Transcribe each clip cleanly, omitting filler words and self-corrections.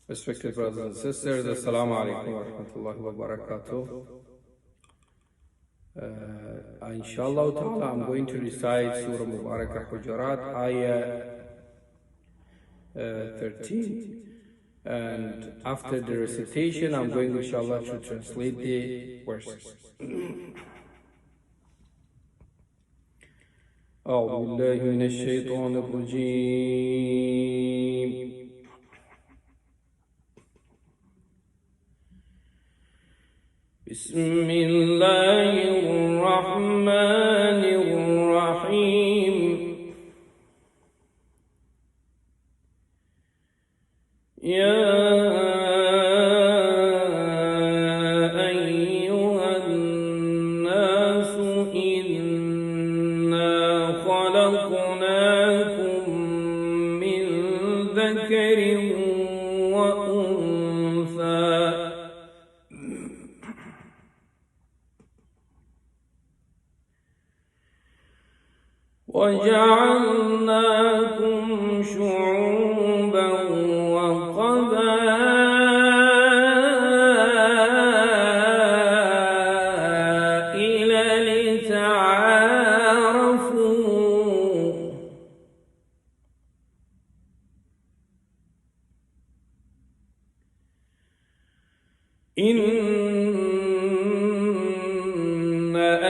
Respected brothers and sisters, Assalamu alaikum wa rahmatullahi wa barakatuh. Inshallah ta'ala, I'm going to recite Surah Mubarakah Hujurat, Ayah 13. And after the recitation, I'm going, inshallah, to translate the verses. أعوذ بالله من الشيطان الرجيم. بسم الله الرحمن الرحيم. يا أيها الناس إنا خلقناكم من ذكر وأنثى وجعلناكم شعوبا وقبائل لتعارفوا إن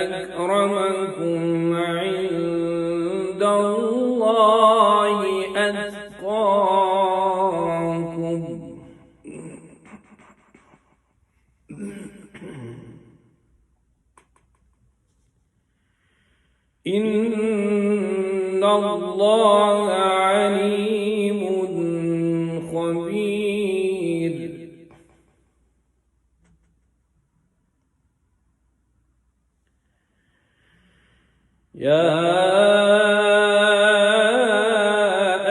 أكرمكم عند الله أتقاكم إن الله عليم خبير. يا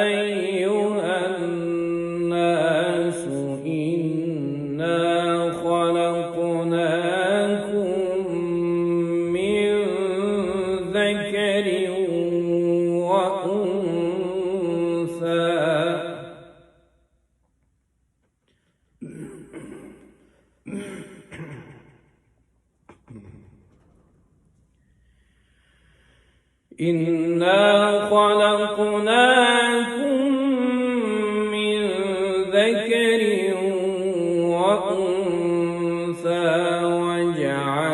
أيها الناس إنا خلقناكم من ذكر وأنثى إنا خلقناكم من ذكر وأنثى وجعلناكم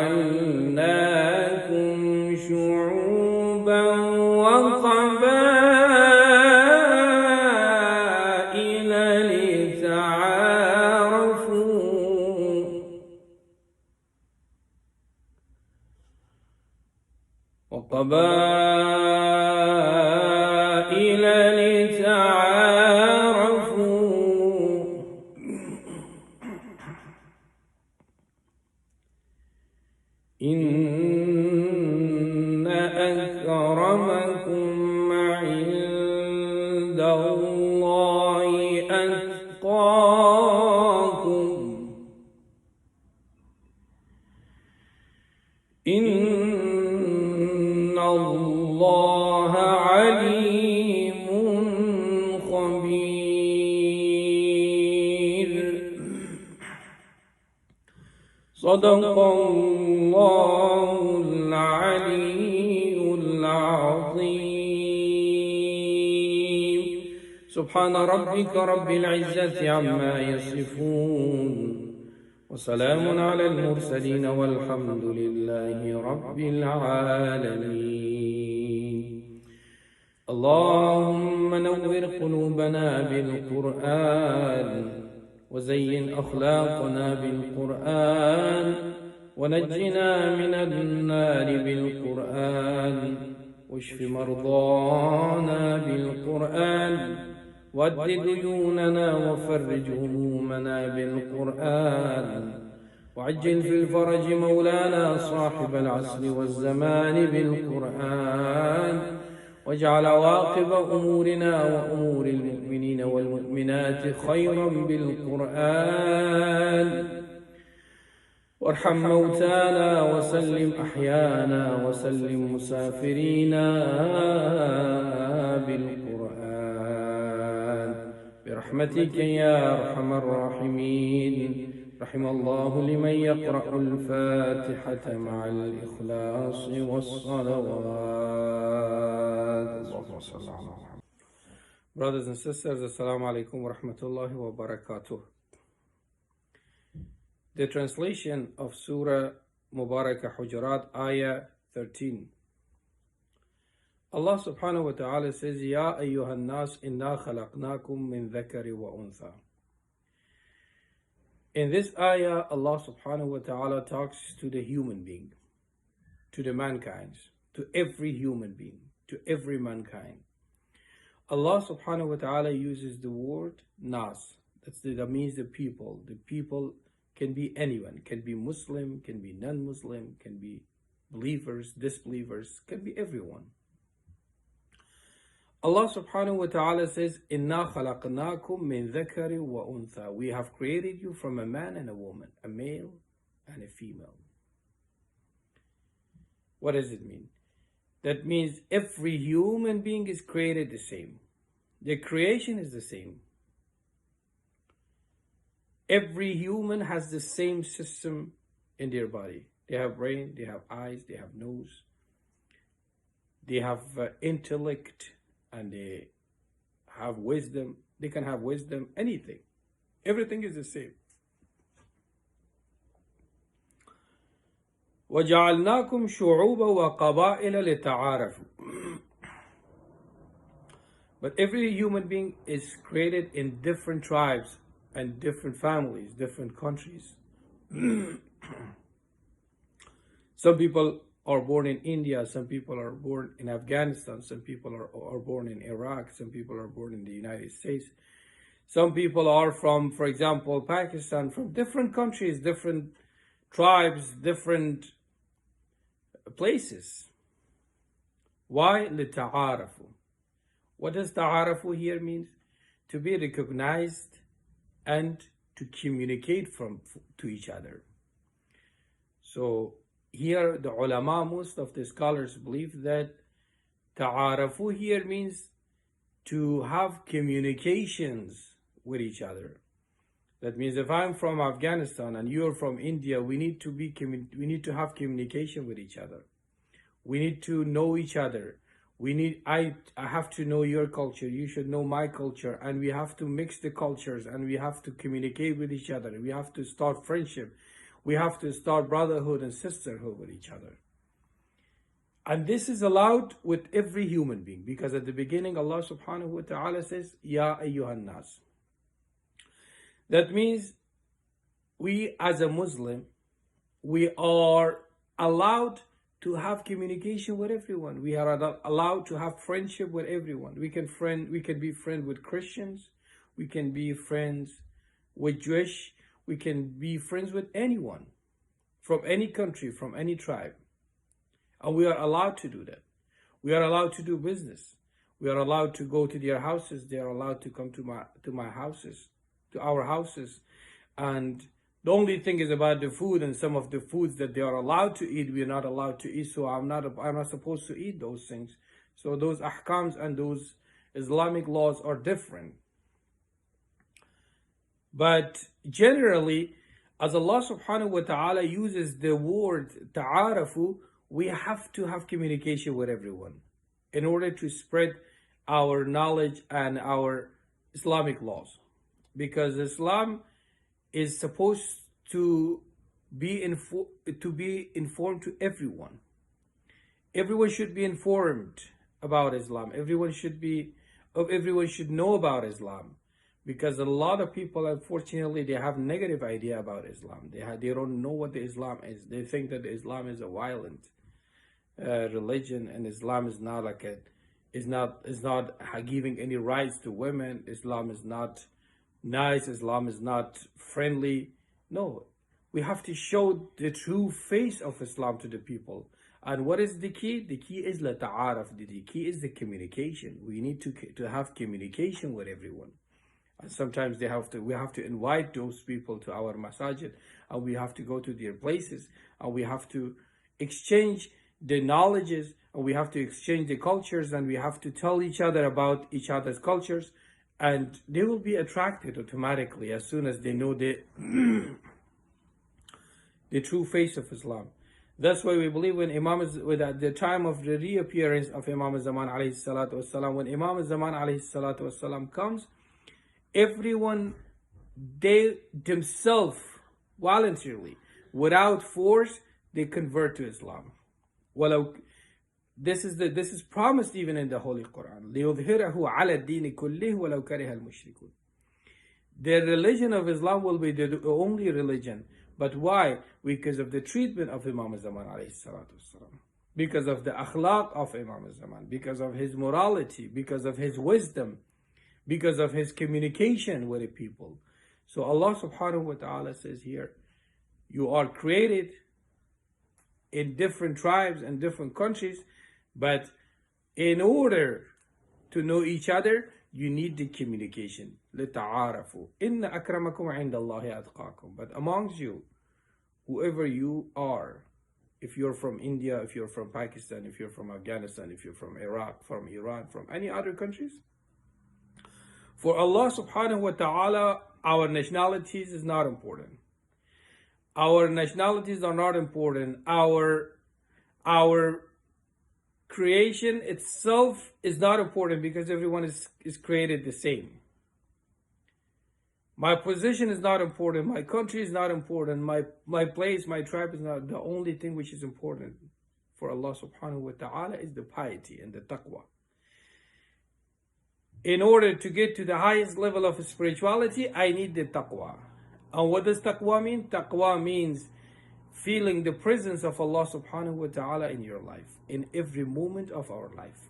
شعوبا وقبائل لتعارفوا إن أكرمكم عند الله أتقاكم إن الله عليم خبير. صدق الله العلي العظيم. سبحان ربك رب العزة عما يصفون وسلام على المرسلين والحمد لله رب العالمين. اللهم نور قلوبنا بالقرآن وزين أخلاقنا بالقرآن ونجنا من النار بالقرآن واشف مرضانا بالقرآن واد ديوننا وفرج همومنا بالقرآن وعجل في الفرج مولانا صاحب العصر والزمان بالقرآن واجعل عواقب أمورنا وأمور المؤمنين والمؤمنات خيرا بالقرآن وارحم موتانا وسلم أحيانا وسلم مسافرينا بالقرآن برحمتك يا أرحم الراحمين. رحم الله لمن يقرأ الفاتحة مع الإخلاص والصلوات. اللهم صل على محمد. Brothers and sisters, Assalamu alaikum wa rahmatullahi wa barakatuh. The translation of Surah Mubarakah Hujurat, Ayah 13. Allah subhanahu wa ta'ala says, Ya ayyuhan nas inna khalaqnakum min dhakari wa untha. In this ayah, Allah subhanahu wa ta'ala talks to the human being, to the mankind, to every human being, to every mankind. Allah subhanahu wa ta'ala uses the word nas. That means the people. The people can be anyone, can be Muslim, can be non-Muslim, can be believers, disbelievers, can be everyone. Allah subhanahu wa ta'ala says, Inna khalaqnakum min dhakari wa untha. We have created you from a man and a woman, a male and a female. What does it mean? That means every human being is created the same. The creation is the same. Every human has the same system in their body. They have brain, they have eyes, they have nose, they have intellect, and they have wisdom. They can have wisdom, anything. Everything is the same. وَجَعَلْنَاكُمْ شُعُوبًا وَقَبَائِلَ لِتَعَارَفُوا. But every human being is created in different tribes and different families, different countries. Some people are born in India, some people are born in Afghanistan, some people are born in Iraq, some people are born in the United States. Some people are from, for example, Pakistan, from different countries, different tribes, different places. Why? لِتَعَارَفُوا. What does ta'arafu here mean? To be recognized and to communicate to each other. So here the ulama, most of the scholars believe that ta'arafu here means to have communications with each other. That means if I'm from Afghanistan and you're from India, we need to have communication with each other. We need to know each other. I have to know your culture, you should know my culture, and we have to mix the cultures, and we have to communicate with each other. We have to start friendship. We have to start brotherhood and sisterhood with each other. And this is allowed with every human being, because at the beginning Allah subhanahu wa ta'ala says, Ya ayyuhan nas. That means we as a Muslim, we are allowed to have communication with everyone. We are allowed to have friendship with everyone. We can be friends with Christians. We can be friends with Jewish. We can be friends with anyone from any country, from any tribe. And we are allowed to do that. We are allowed to do business. We are allowed to go to their houses. They are allowed to come to my houses, to our houses. And the only thing is about the food, and some of the foods that they are allowed to eat, we are not allowed to eat. So I'm not supposed to eat those things. So those ahkams and those Islamic laws are different. But generally, as Allah subhanahu wa ta'ala uses the word ta'arafu, we have to have communication with everyone in order to spread our knowledge and our Islamic laws. Because Islam is supposed to be informed to everyone. Everyone should be informed about Islam. Everyone should know about Islam, because a lot of people, unfortunately, they have negative idea about Islam. They don't know what the Islam is. They think that Islam is a violent religion, and Islam is not giving any rights to women. Islam is not nice. Islam is not friendly. No, we have to show the true face of Islam to the people. And what is the key? The key is la ta'araf. The key is the communication. We need to have communication with everyone. And sometimes we have to invite those people to our masajid, and we have to go to their places, and we have to exchange the knowledges, and we have to exchange the cultures, and we have to tell each other about each other's cultures. and they will be attracted automatically as soon as they know the the true face of Islam. That's why we believe when at the time of the reappearance of Imam-a-Zamana alayhi salatu wasalam, when Imam-a-Zamana alayhi salatu wasalam comes, everyone, they themselves voluntarily, without force, they convert to Islam. Well, this is promised even in the Holy Quran. لِيُظْهِرَهُ عَلَى الدِّينِ كُلِّهِ وَلَوْ كَرِهَ الْمُشْرِكُونَ. The religion of Islam will be the only religion. But why? Because of the treatment of Imam-a-Zaman alayhi salatu wasalam. Because of the akhlaq of Imam-a-Zaman. Because of his morality. Because of his wisdom. Because of his communication with the people. So Allah subhanahu wa ta'ala says here, you are created in different tribes and different countries, but in order to know each other, you need the communication. لِتَعَارَفُوا إِنَّ أَكْرَمَكُمْ عِنْدَ اللَّهِ أَتْقَاكُمْ. But amongst you, whoever you are, if you're from India, if you're from Pakistan, if you're from Afghanistan, if you're from Iraq, from Iran, from any other countries, for Allah subhanahu wa ta'ala, our nationalities is not important. Our nationalities are not important. Our creation itself is not important because everyone is created the same. My position is not important. My country is not important. My place, my tribe is not. The only thing which is important for Allah subhanahu wa ta'ala is the piety and the taqwa. In order to get to the highest level of spirituality, I need the taqwa. And what does taqwa mean? Taqwa means feeling the presence of Allah subhanahu wa ta'ala in your life, in every moment of our life.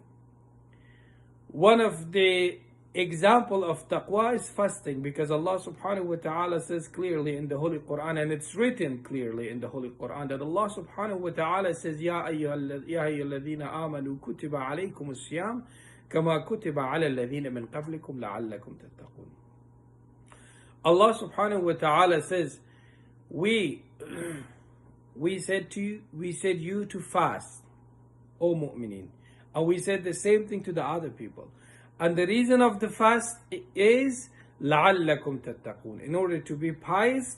One of the example of taqwa is fasting, because Allah subhanahu wa ta'ala says clearly in the Holy Quran, and it's written clearly in the Holy Quran, that Allah subhanahu wa ta'ala says, Ya ayyuhalladhina amanu kutiba alaykum as-siyam kama kutiba ala alladhina min qablikum la'allakum tattaqun. Allah subhanahu wa ta'ala says, we said you to fast, O mu'mineen. And we said the same thing to the other people. And the reason of the fast is لَعَلَّكُمْ تَتَّقُونَ. In order to be pious,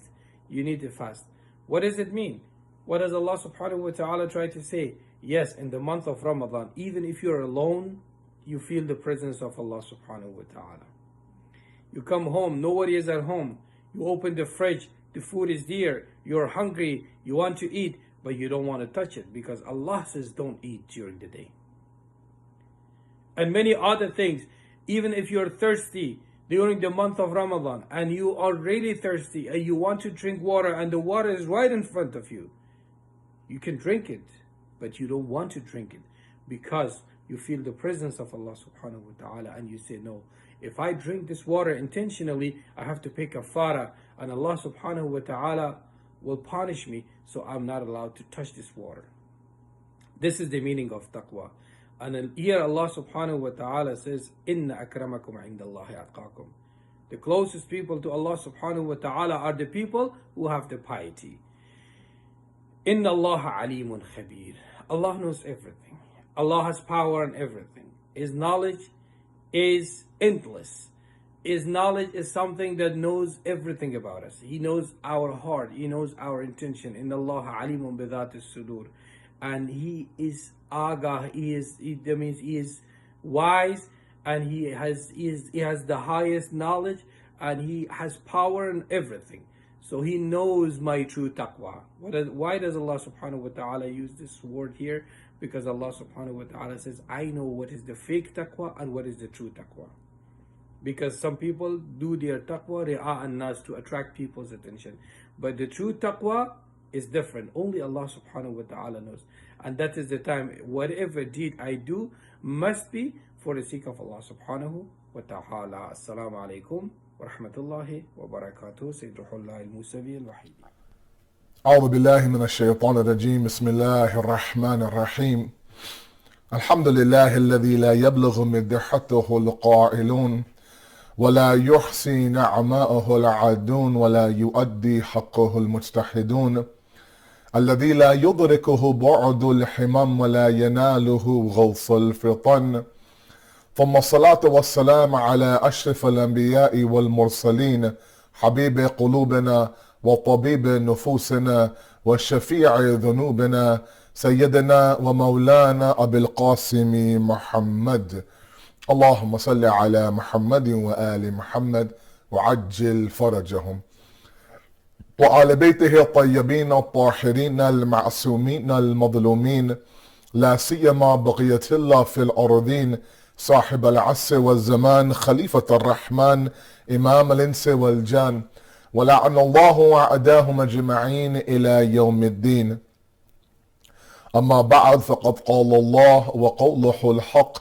you need to fast. What does it mean? What does Allah subhanahu wa ta'ala try to say? Yes, in the month of Ramadan, even if you're alone, you feel the presence of Allah subhanahu wa ta'ala. You come home, nobody is at home. You open the fridge, the food is there. You're hungry, you want to eat, but you don't want to touch it because Allah says don't eat during the day. And many other things. Even if you're thirsty during the month of Ramadan and you are really thirsty and you want to drink water and the water is right in front of you, you can drink it, but you don't want to drink it because you feel the presence of Allah subhanahu wa ta'ala, and you say, no, if I drink this water intentionally, I have to pay kafara, and Allah subhanahu wa ta'ala will punish me, so I'm not allowed to touch this water. This is the meaning of taqwa. And here Allah subhanahu wa ta'ala says, Inna akramakum indallahi atqakum. The closest people to Allah subhanahu wa ta'ala are the people who have the piety. Inna Allah alimun khabir. Allah knows everything. Allah has power on everything. His knowledge is endless. His knowledge is something that knows everything about us. He knows our heart. He knows our intention. Inna Allah alimun bidhat as-sudur. And He is agah. That means He is wise, and He has the highest knowledge, and He has power in everything. So He knows my true taqwa. Why does Allah subhanahu wa ta'ala use this word here? Because Allah subhanahu wa ta'ala says, I know what is the fake taqwa and what is the true taqwa. Because some people do their taqwa ri'a an-nas, to attract people's attention. But the true taqwa is different. Only Allah subhanahu wa ta'ala knows. And that is the time, whatever deed I do must be for the sake of Allah subhanahu wa ta'ala. Assalamu alaikum wa rahmatullahi wa barakatuh. Sayyid Ruhullah al-Musavi al-Wahidi. أعوذ بالله من الشيطان الرجيم بسم الله الرحمن الرحيم الحمد لله الذي لا يبلغ مدحته القائلون ولا يحصي نعماءه العادون ولا يؤدي حقه المجتهدون الذي لا يدركه بعد الحمم ولا يناله غوص الفطن ثم الصلاة والسلام على أشرف الأنبياء والمرسلين حبيب قلوبنا وطبيب نفوسنا وشفيع ذنوبنا سيدنا ومولانا أبي القاسم محمد. اللهم صل على محمد وآل محمد وعجل فرجهم وعلى بيته الطيبين الطاهرين المعصومين المظلومين لا سيما بقية الله في الأرضين صاحب العصر والزمان خليفة الرحمن إمام الإنس والجان ولعن الله أعداهم أجمعين إلى يوم الدين. أما بعد فقد قال الله وقوله الحق.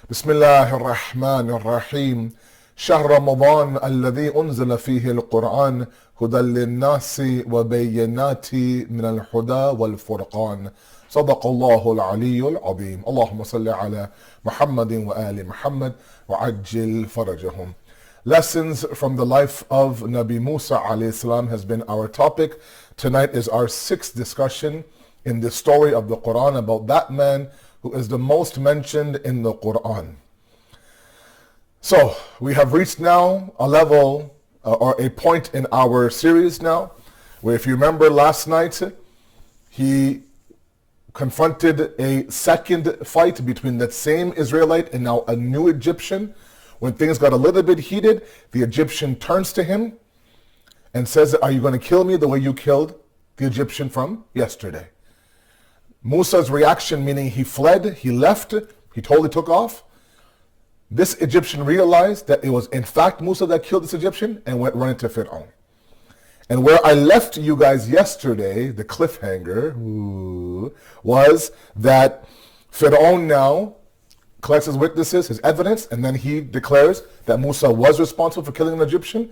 بسم الله الرحمن الرحيم. شهر رمضان الذي أنزل فيه القرآن هدى للناس وبينات من الهدى والفرقان. صدق الله العلي العظيم. اللهم صل على محمد وآل محمد وعجل فرجهم. Lessons from the life of Nabi Musa alayhi salam has been our topic. Tonight is our sixth discussion in the story of the Quran about that man who is the most mentioned in the Quran. So we have reached now a level or a point in our series now where, if you remember last night, he confronted a second fight between that same Israelite and now a new Egyptian. When things got a little bit heated, the Egyptian turns to him and says, "Are you going to kill me the way you killed the Egyptian from yesterday?" Musa's reaction, meaning he fled, he left, he totally took off. This Egyptian realized that it was in fact Musa that killed this Egyptian and went running to Fir'aun. And where I left you guys yesterday, the cliffhanger, was that Fir'aun now collects his witnesses, his evidence, and then he declares that Musa was responsible for killing an Egyptian.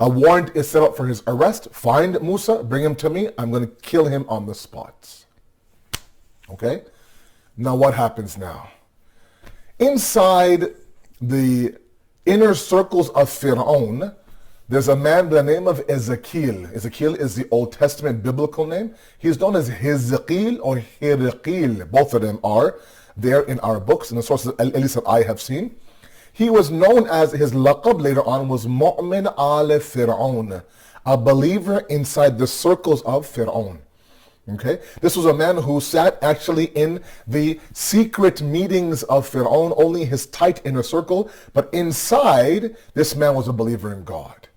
A warrant is set up for his arrest. Find Musa, bring him to me. I'm going to kill him on the spot. Okay? Now what happens now? Inside the inner circles of Fir'aun, there's a man by the name of Ezekiel. Ezekiel is the Old Testament biblical name. He's known as Hezekiel or Hirqil. Both of them are there in our books, in the sources at least that I have seen. He was known as, his laqab later on was Mu'min al Fir'aun, a believer inside the circles of Fir'aun. Okay, this was a man who sat actually in the secret meetings of Fir'aun, only his tight inner circle, but inside, this man was a believer in God.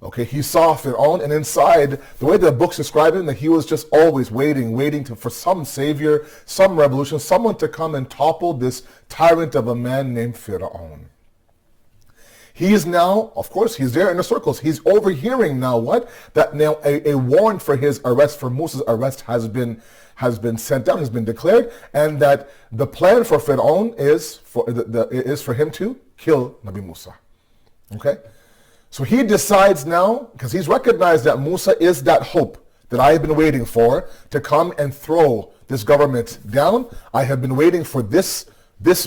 Okay, he saw Fir'aun, and inside, the way the books describe him, that he was just always waiting for some savior, some revolution, someone to come and topple this tyrant of a man named Fir'aun. He is now, of course, he's there in the circles. He's overhearing now what? That now a warrant for his arrest, for Musa's arrest, has been sent out, has been declared, and that the plan for Fir'aun is for him to kill Nabi Musa. Okay? So he decides now, because he's recognized that Musa is that hope that I have been waiting for to come and throw this government down. I have been waiting for this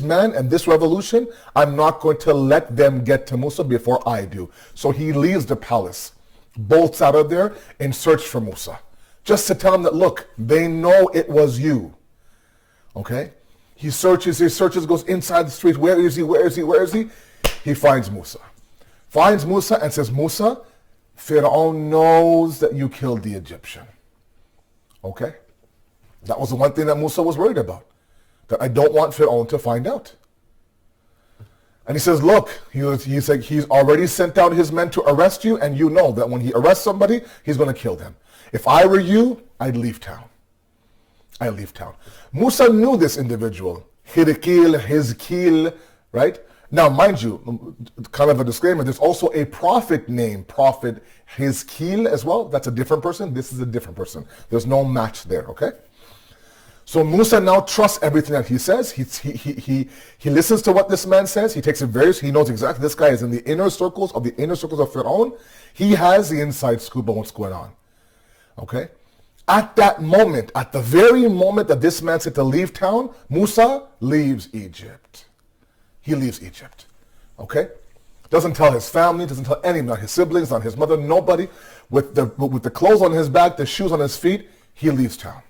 man and this revolution. I'm not going to let them get to Musa before I do. So he leaves the palace, bolts out of there in search for Musa, just to tell them that, look, they know it was you. Okay? He searches, goes inside the street. Where is he? He finds Musa. Finds Musa and says, Musa, Fir'aun knows that you killed the Egyptian. Okay? That was the one thing that Musa was worried about. That I don't want Fir'aun to find out. And he says, look, he's already sent out his men to arrest you, and you know that when he arrests somebody, he's going to kill them. If I were you, I'd leave town. Musa knew this individual, Hirqil, Hizkil, right? Now, mind you, kind of a disclaimer, there's also a prophet named Prophet Hizkil as well. That's a different person. This is a different person. There's no match there, okay? So Musa now trusts everything that he says. He listens to what this man says. He takes it very, he knows exactly this guy is in the inner circles of Fir'aun. He has the inside scoop on what's going on. Okay? At that moment, at the very moment that this man said to leave town, Musa leaves Egypt. He leaves Egypt. Okay? Doesn't tell his family, doesn't tell anyone, not his siblings, not his mother, nobody. With the clothes on his back, the shoes on his feet, he leaves town.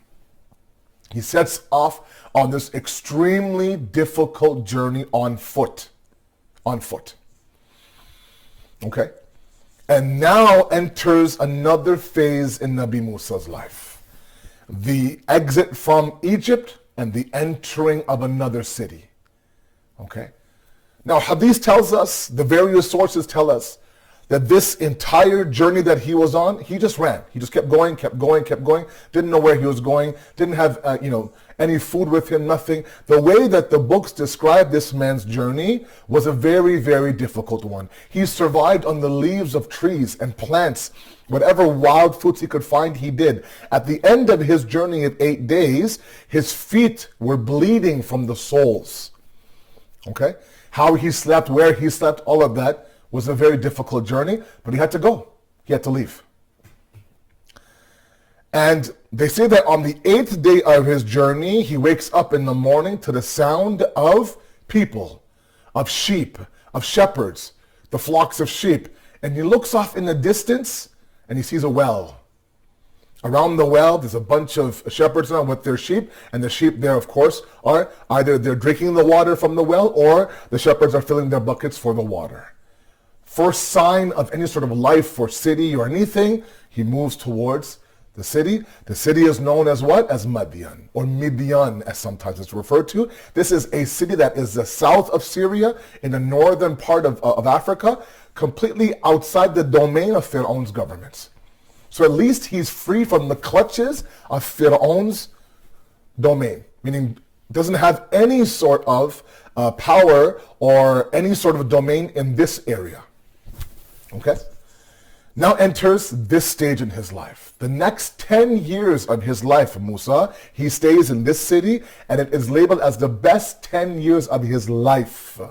He sets off on this extremely difficult journey on foot. on foot. Okay? And now enters another phase in Nabi Musa's life. The exit from Egypt and the entering of another city. Okay? Now, Hadith tells us, the various sources tell us, that this entire journey that he was on, he just ran. He just kept going, didn't know where he was going, didn't have any food with him, nothing. The way that the books describe this man's journey was a very, very difficult one. He survived on the leaves of trees and plants. Whatever wild foods he could find, he did. At the end of his journey of 8 days, his feet were bleeding from the soles. Okay? How he slept, where he slept, all of that was a very difficult journey, but he had to go. He had to leave. And they say that on the 8th day of his journey, he wakes up in the morning to the sound of people, of sheep, of shepherds, the flocks of sheep. And he looks off in the distance and he sees a well. Around the well, there's a bunch of shepherds now with their sheep, and the sheep there, of course, are either they're drinking the water from the well or the shepherds are filling their buckets for the water. First sign of any sort of life or city or anything, he moves towards the city. The city is known as what? As Madian, or Midian, as sometimes it's referred to. This is a city that is the south of Syria, in the northern part of Africa, completely outside the domain of Fir'aun's government. So at least he's free from the clutches of Fir'aun's domain, meaning doesn't have any sort of power or any sort of domain in this area. Okay? Now enters this stage in his life. The next 10 years of his life, Musa, he stays in this city, and it is labeled as the best 10 years of his life.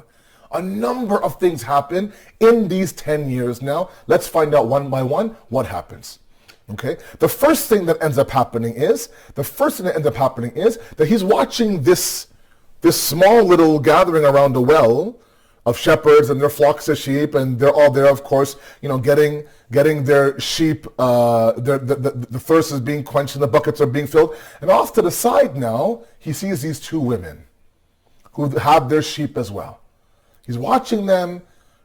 A number of things happen in these 10 years now. Let's find out one by one what happens. Okay? The first thing that ends up happening is that he's watching this small little gathering around the well of shepherds and their flocks of sheep, and they're all there, of course, getting their sheep, the thirst is being quenched and the buckets are being filled. And off to the side now, he sees these two women who have their sheep as well. He's watching them,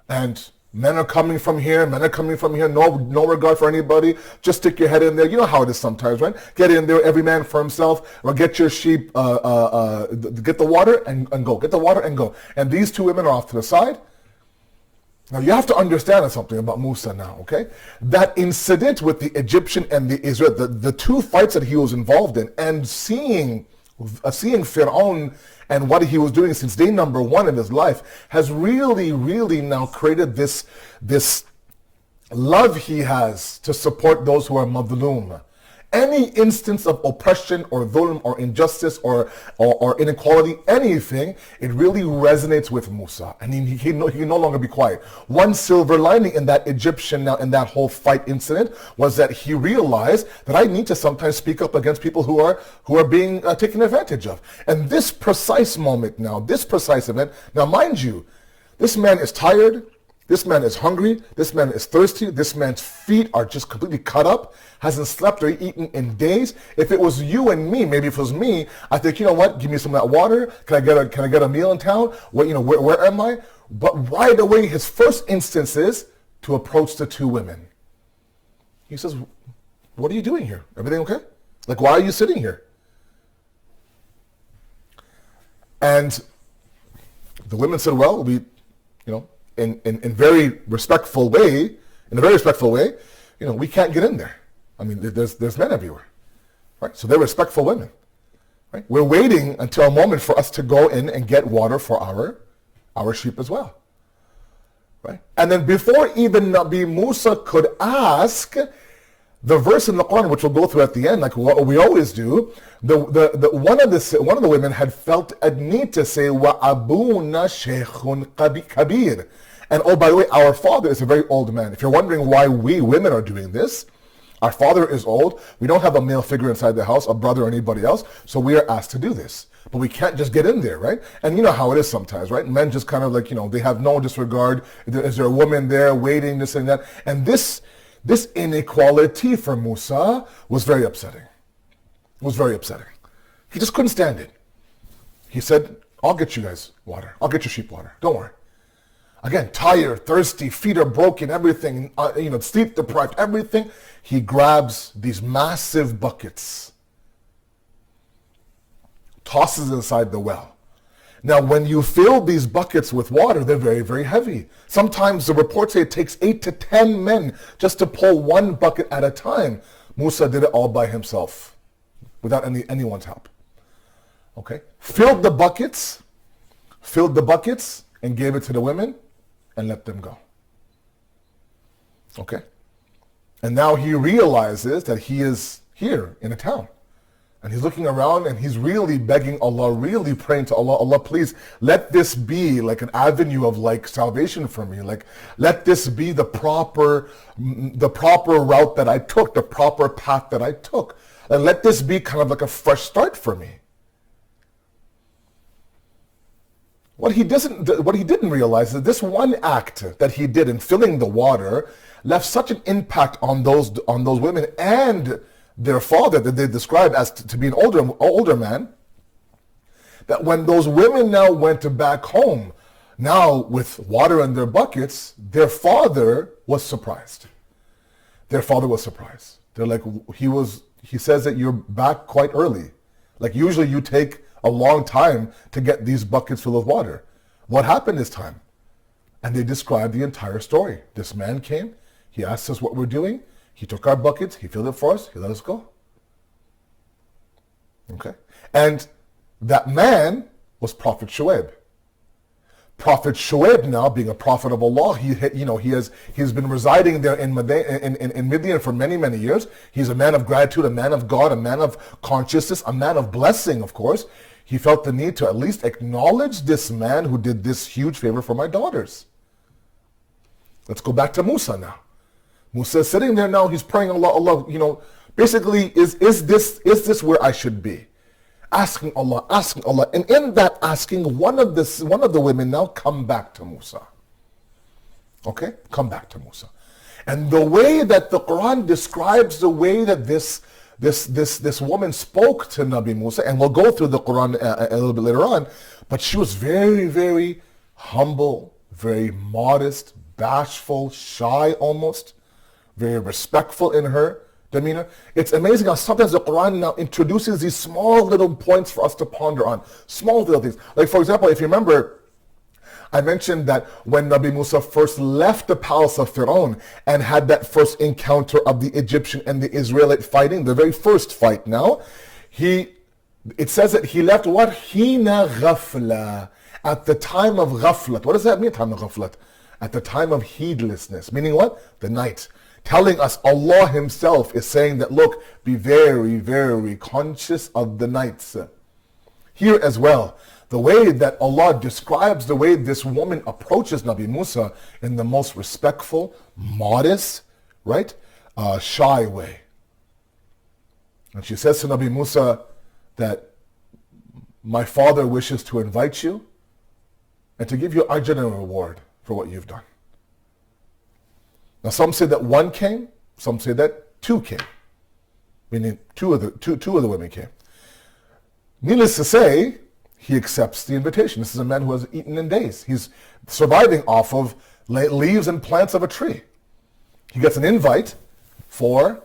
and men are coming from here, no regard for anybody. Just stick your head in there. You know how it is sometimes, right? Get in there, every man for himself, or get your sheep, get the water and go. Get the water and go. And these two women are off to the side. Now you have to understand something about Musa now, okay? That incident with the Egyptian and the Israel, the two fights that he was involved in, and seeing Fir'aun and what he was doing since day number one in his life, has really, really now created this love he has to support those who are madloom. Any instance of oppression or dhulm or injustice or inequality, anything, it really resonates with Musa. And he can no longer be quiet. One silver lining in that Egyptian, now in that whole fight incident, was that he realized that I need to sometimes speak up against people who are being taken advantage of. And this precise moment now, this precise event, now mind you, this man is tired, this man is hungry, this man is thirsty, this man's feet are just completely cut up, hasn't slept or eaten in days. If it was you and me, maybe if it was me, I think, you know what, give me some of that water, can I get a meal in town? Where am I? But right away, his first instance is to approach the two women. He says, what are you doing here? Everything okay? Like, why are you sitting here? And the women said, well, in a very respectful way, we can't get in there. I mean, there's men everywhere, right? So they're respectful women, right? We're waiting until a moment for us to go in and get water for our sheep as well, right? And then before even Nabi Musa could ask, the verse in the Quran, which we'll go through at the end, like what we always do, one of the women had felt a need to say, "Wa abuna sheikhun kabir," and oh, by the way, our father is a very old man. If you're wondering why we women are doing this, our father is old. We don't have a male figure inside the house, a brother or anybody else, so we are asked to do this. But we can't just get in there, right? And you know how it is sometimes, right? Men just kind of like, they have no disregard. Is there a woman there waiting, this and that? And this inequality for Musa was very upsetting. It was very upsetting. He just couldn't stand it. He said, I'll get you guys water. I'll get your sheep water. Don't worry. Again, tired, thirsty, feet are broken, everything, sleep deprived, everything. He grabs these massive buckets, tosses inside the well. Now, when you fill these buckets with water, they're very, very heavy. Sometimes the reports say it takes 8 to 10 men just to pull one bucket at a time. Moosa did it all by himself, without anyone's help. Okay? Filled the buckets, and gave it to the women, and let them go. Okay? And now he realizes that he is here in a town. And he's looking around and he's really begging Allah, really praying to Allah, Allah, please let this be like an avenue of like salvation for me. Like, let this be the proper route that I took, the proper path that I took. And let this be kind of like a fresh start for me. What he didn't realize is that this one act that he did in filling the water left such an impact on those women and their father that they describe as to be an older man, that when those women now went back home, now with water in their buckets, their father was surprised. They're like, he says that you're back quite early. Like usually you take a long time to get these buckets full of water. What happened this time? And they described the entire story. This man came, he asked us what we're doing, he took our buckets, he filled it for us, he let us go. Okay? And that man was Prophet Shuaib. Prophet Shuaib now, being a prophet of Allah, he's been residing there in Midian for many, many years. He's a man of gratitude, a man of God, a man of consciousness, a man of blessing, of course. He felt the need to at least acknowledge this man who did this huge favor for my daughters. Let's go back to Moosa now. Moosa is sitting there now, he's praying, Allah, basically, is this where I should be? Asking Allah. And in that asking, one of the women now come back to Moosa. Okay? Come back to Moosa. And the way that the Quran describes the way that this woman spoke to Nabi Moosa, and we'll go through the Quran a little bit later on, but she was very, very humble, very modest, bashful, shy almost, very respectful in her demeanor. It's amazing how sometimes the Quran now introduces these small little points for us to ponder on. Small little things. Like for example, if you remember, I mentioned that when Nabi Moosa first left the palace of Pharaoh and had that first encounter of the Egyptian and the Israelite fighting, the very first fight now, it says that he left what? Hina ghafla. At the time of ghaflat. What does that mean, time of ghaflat? At the time of heedlessness. Meaning what? The night. Telling us Allah himself is saying that, look, be very, very conscious of the nights. Here as well, the way that Allah describes the way this woman approaches Nabi Moosa in the most respectful, modest, right, shy way. And she says to Nabi Moosa that my father wishes to invite you and to give you ajr and reward for what you've done. Now some say that one came, some say that two came, meaning two of the women came. Needless to say, he accepts the invitation. This is a man who hasn't eaten in days. He's surviving off of leaves and plants of a tree. He gets an invite for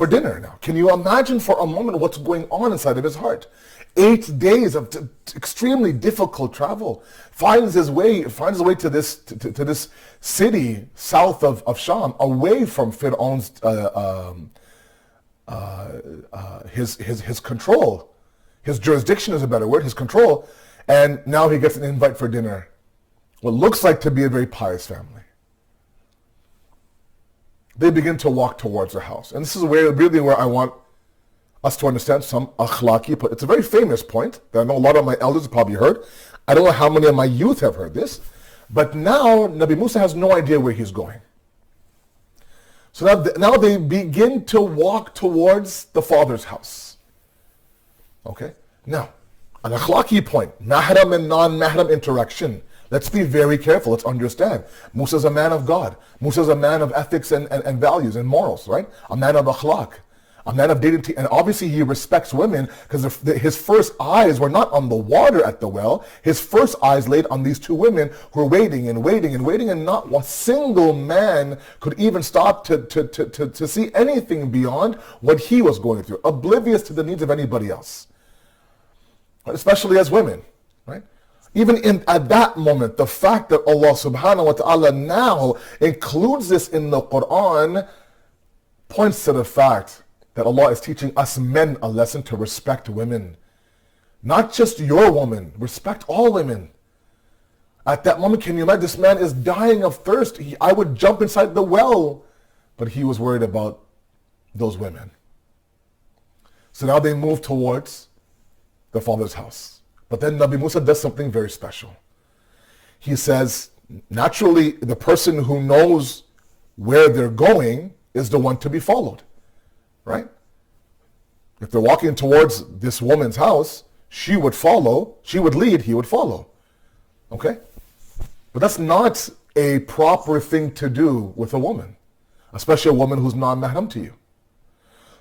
dinner now. Can you imagine for a moment what's going on inside of his heart? 8 days of extremely difficult travel. Finds his way to this city south of Sham, away from Fir'aun's his control. His jurisdiction is a better word, his control. And now he gets an invite for dinner. What looks like to be a very pious family. They begin to walk towards their house. And this is where I want us to understand some akhlaqi, but it's a very famous point that I know a lot of my elders have probably heard. I don't know how many of my youth have heard this, but now Nabi Moosa has no idea where he's going. So now they begin to walk towards the father's house. Okay? Now, an akhlaqi point, mahram and non-mahram interaction. Let's be very careful, let's understand. Moosa is a man of God. Moosa is a man of ethics and values and morals, right? A man of akhlaq. A man of dignity, and obviously he respects women because his first eyes were not on the water at the well. His first eyes laid on these two women who were waiting and waiting and waiting, and not a single man could even stop to see anything beyond what he was going through, oblivious to the needs of anybody else, especially as women, right? Even at that moment, the fact that Allah subhanahu wa ta'ala now includes this in the Quran points to the fact that Allah is teaching us men a lesson to respect women. Not just your woman, respect all women. At that moment, can you imagine, this man is dying of thirst. I would jump inside the well, but he was worried about those women. So now they move towards the father's house. But then Nabi Moosa does something very special. He says, naturally, the person who knows where they're going is the one to be followed. Right? If they're walking towards this woman's house, she would follow, she would lead, he would follow. Okay? But that's not a proper thing to do with a woman, especially a woman who's non-mahram to you.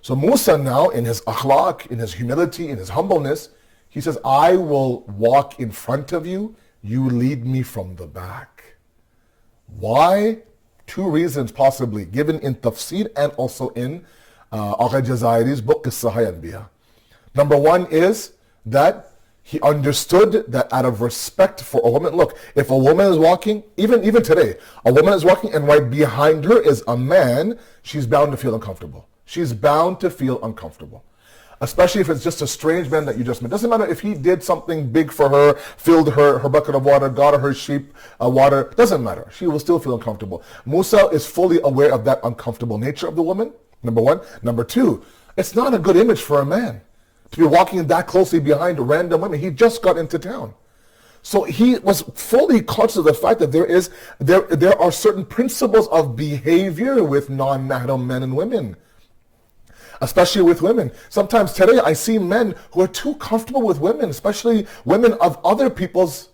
So Moosa now, in his akhlaq, in his humility, in his humbleness, he says, I will walk in front of you, you lead me from the back. Why? Two reasons possibly, given in tafsir and also in Agha Jazairi's book, Qissah Anbiya. Number one is that he understood that out of respect for a woman, look, if a woman is walking, even today, a woman is walking and right behind her is a man, she's bound to feel uncomfortable. She's bound to feel uncomfortable. Especially if it's just a strange man that you just met. Doesn't matter if he did something big for her, filled her bucket of water, got her sheep water, doesn't matter. She will still feel uncomfortable. Moosa is fully aware of that uncomfortable nature of the woman, number one. Number two, it's not a good image for a man to be walking that closely behind random women. He just got into town. So he was fully conscious of the fact that there are certain principles of behavior with non-mahram men and women. Especially with women. Sometimes today I see men who are too comfortable with women, especially women of other people's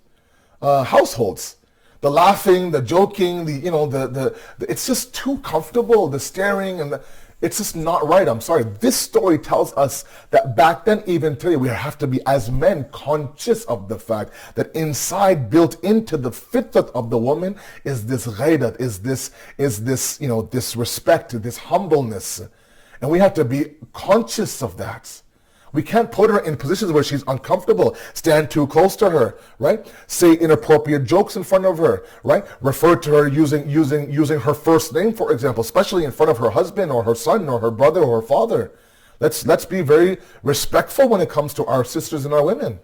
households. The laughing, the joking, it's just too comfortable, the staring, and it's just not right. I'm sorry. This story tells us that back then, even today, we have to be, as men, conscious of the fact that inside, built into the fitrat of the woman, is this ghairat, is this respect, this humbleness. And we have to be conscious of that. We can't put her in positions where she's uncomfortable, stand too close to her, right? Say inappropriate jokes in front of her, right? Refer to her using her first name, for example, especially in front of her husband or her son or her brother or her father. Let's be very respectful when it comes to our sisters and our women.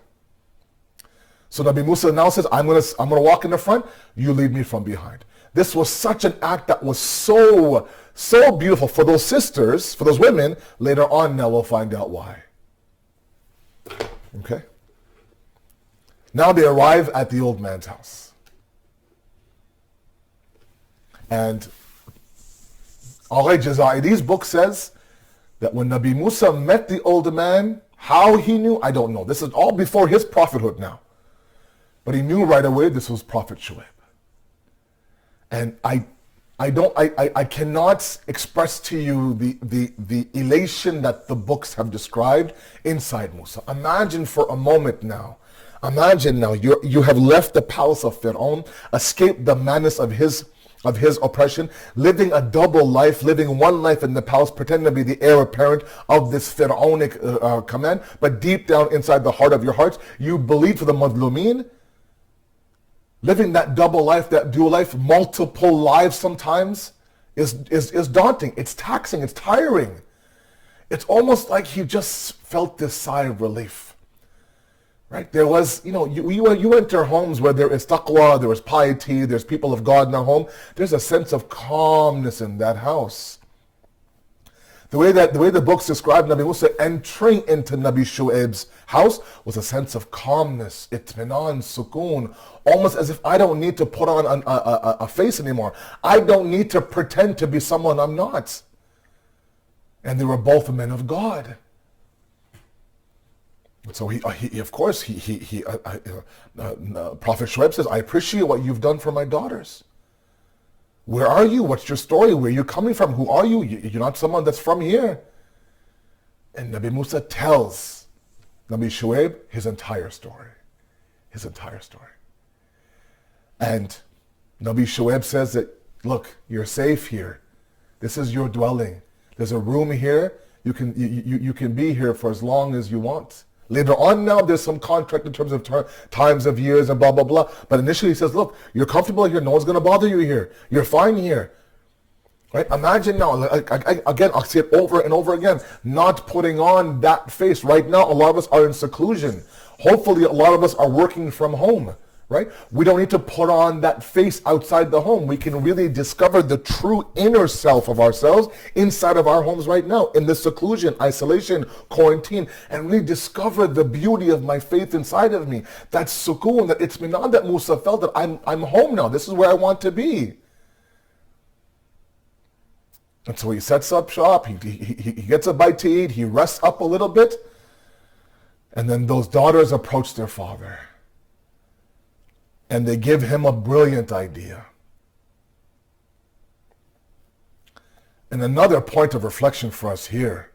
So Nabi Moosa now says, I'm gonna walk in the front, you lead me from behind. This was such an act that was so beautiful for those sisters, for those women. Later on now we'll find out why. Okay? Now they arrive at the old man's house. And Agha Jazairi's book says that when Nabi Moosa met the old man, how he knew, I don't know. This is all before his prophethood now. But he knew right away this was Prophet Shuaib. And I cannot express to you the elation that the books have described inside Moosa. Imagine for a moment now. Imagine now you have left the palace of Fir'aun, escaped the madness of his oppression, living a double life, living one life in the palace, pretending to be the heir apparent of this Fir'aunic command, but deep down inside the heart of your hearts, you believe for the Madlumin. Living that double life, that dual life, multiple lives sometimes is daunting. It's taxing, it's tiring. It's almost like he just felt this sigh of relief. Right? There was, you enter homes where there is taqwa, there is piety, there's people of God in the home. There's a sense of calmness in that house. The way the books describe Nabi Moosa entering into Nabi Shuaib's house was a sense of calmness, itminan, sukoon, almost as if I don't need to put on a face anymore. I don't need to pretend to be someone I'm not. And they were both men of God. So Prophet Shuaib says, I appreciate what you've done for my daughters. Where are you? What's your story? Where are you coming from? Who are you? You're not someone that's from here. And Nabi Moosa tells Nabi Shuaib his entire story. His entire story. And Nabi Shuaib says that, look, you're safe here. This is your dwelling. There's a room here. You can be here for as long as you want. Later on now, there's some contract in terms of times of years and blah, blah, blah. But initially he says, look, you're comfortable here. No one's going to bother you here. You're fine here. Right? Imagine now, again, I'll say it over and over again, not putting on that face. Right now, a lot of us are in seclusion. Hopefully, a lot of us are working from home. Right? We don't need to put on that face outside the home. We can really discover the true inner self of ourselves inside of our homes right now, in this seclusion, isolation, quarantine, and really discover the beauty of my faith inside of me. That sukoon, that itminan that Musa felt, that I'm home now. This is where I want to be. And so he sets up shop, he gets a bite to eat, he rests up a little bit, and then those daughters approach their father. And they give him a brilliant idea. And another point of reflection for us here,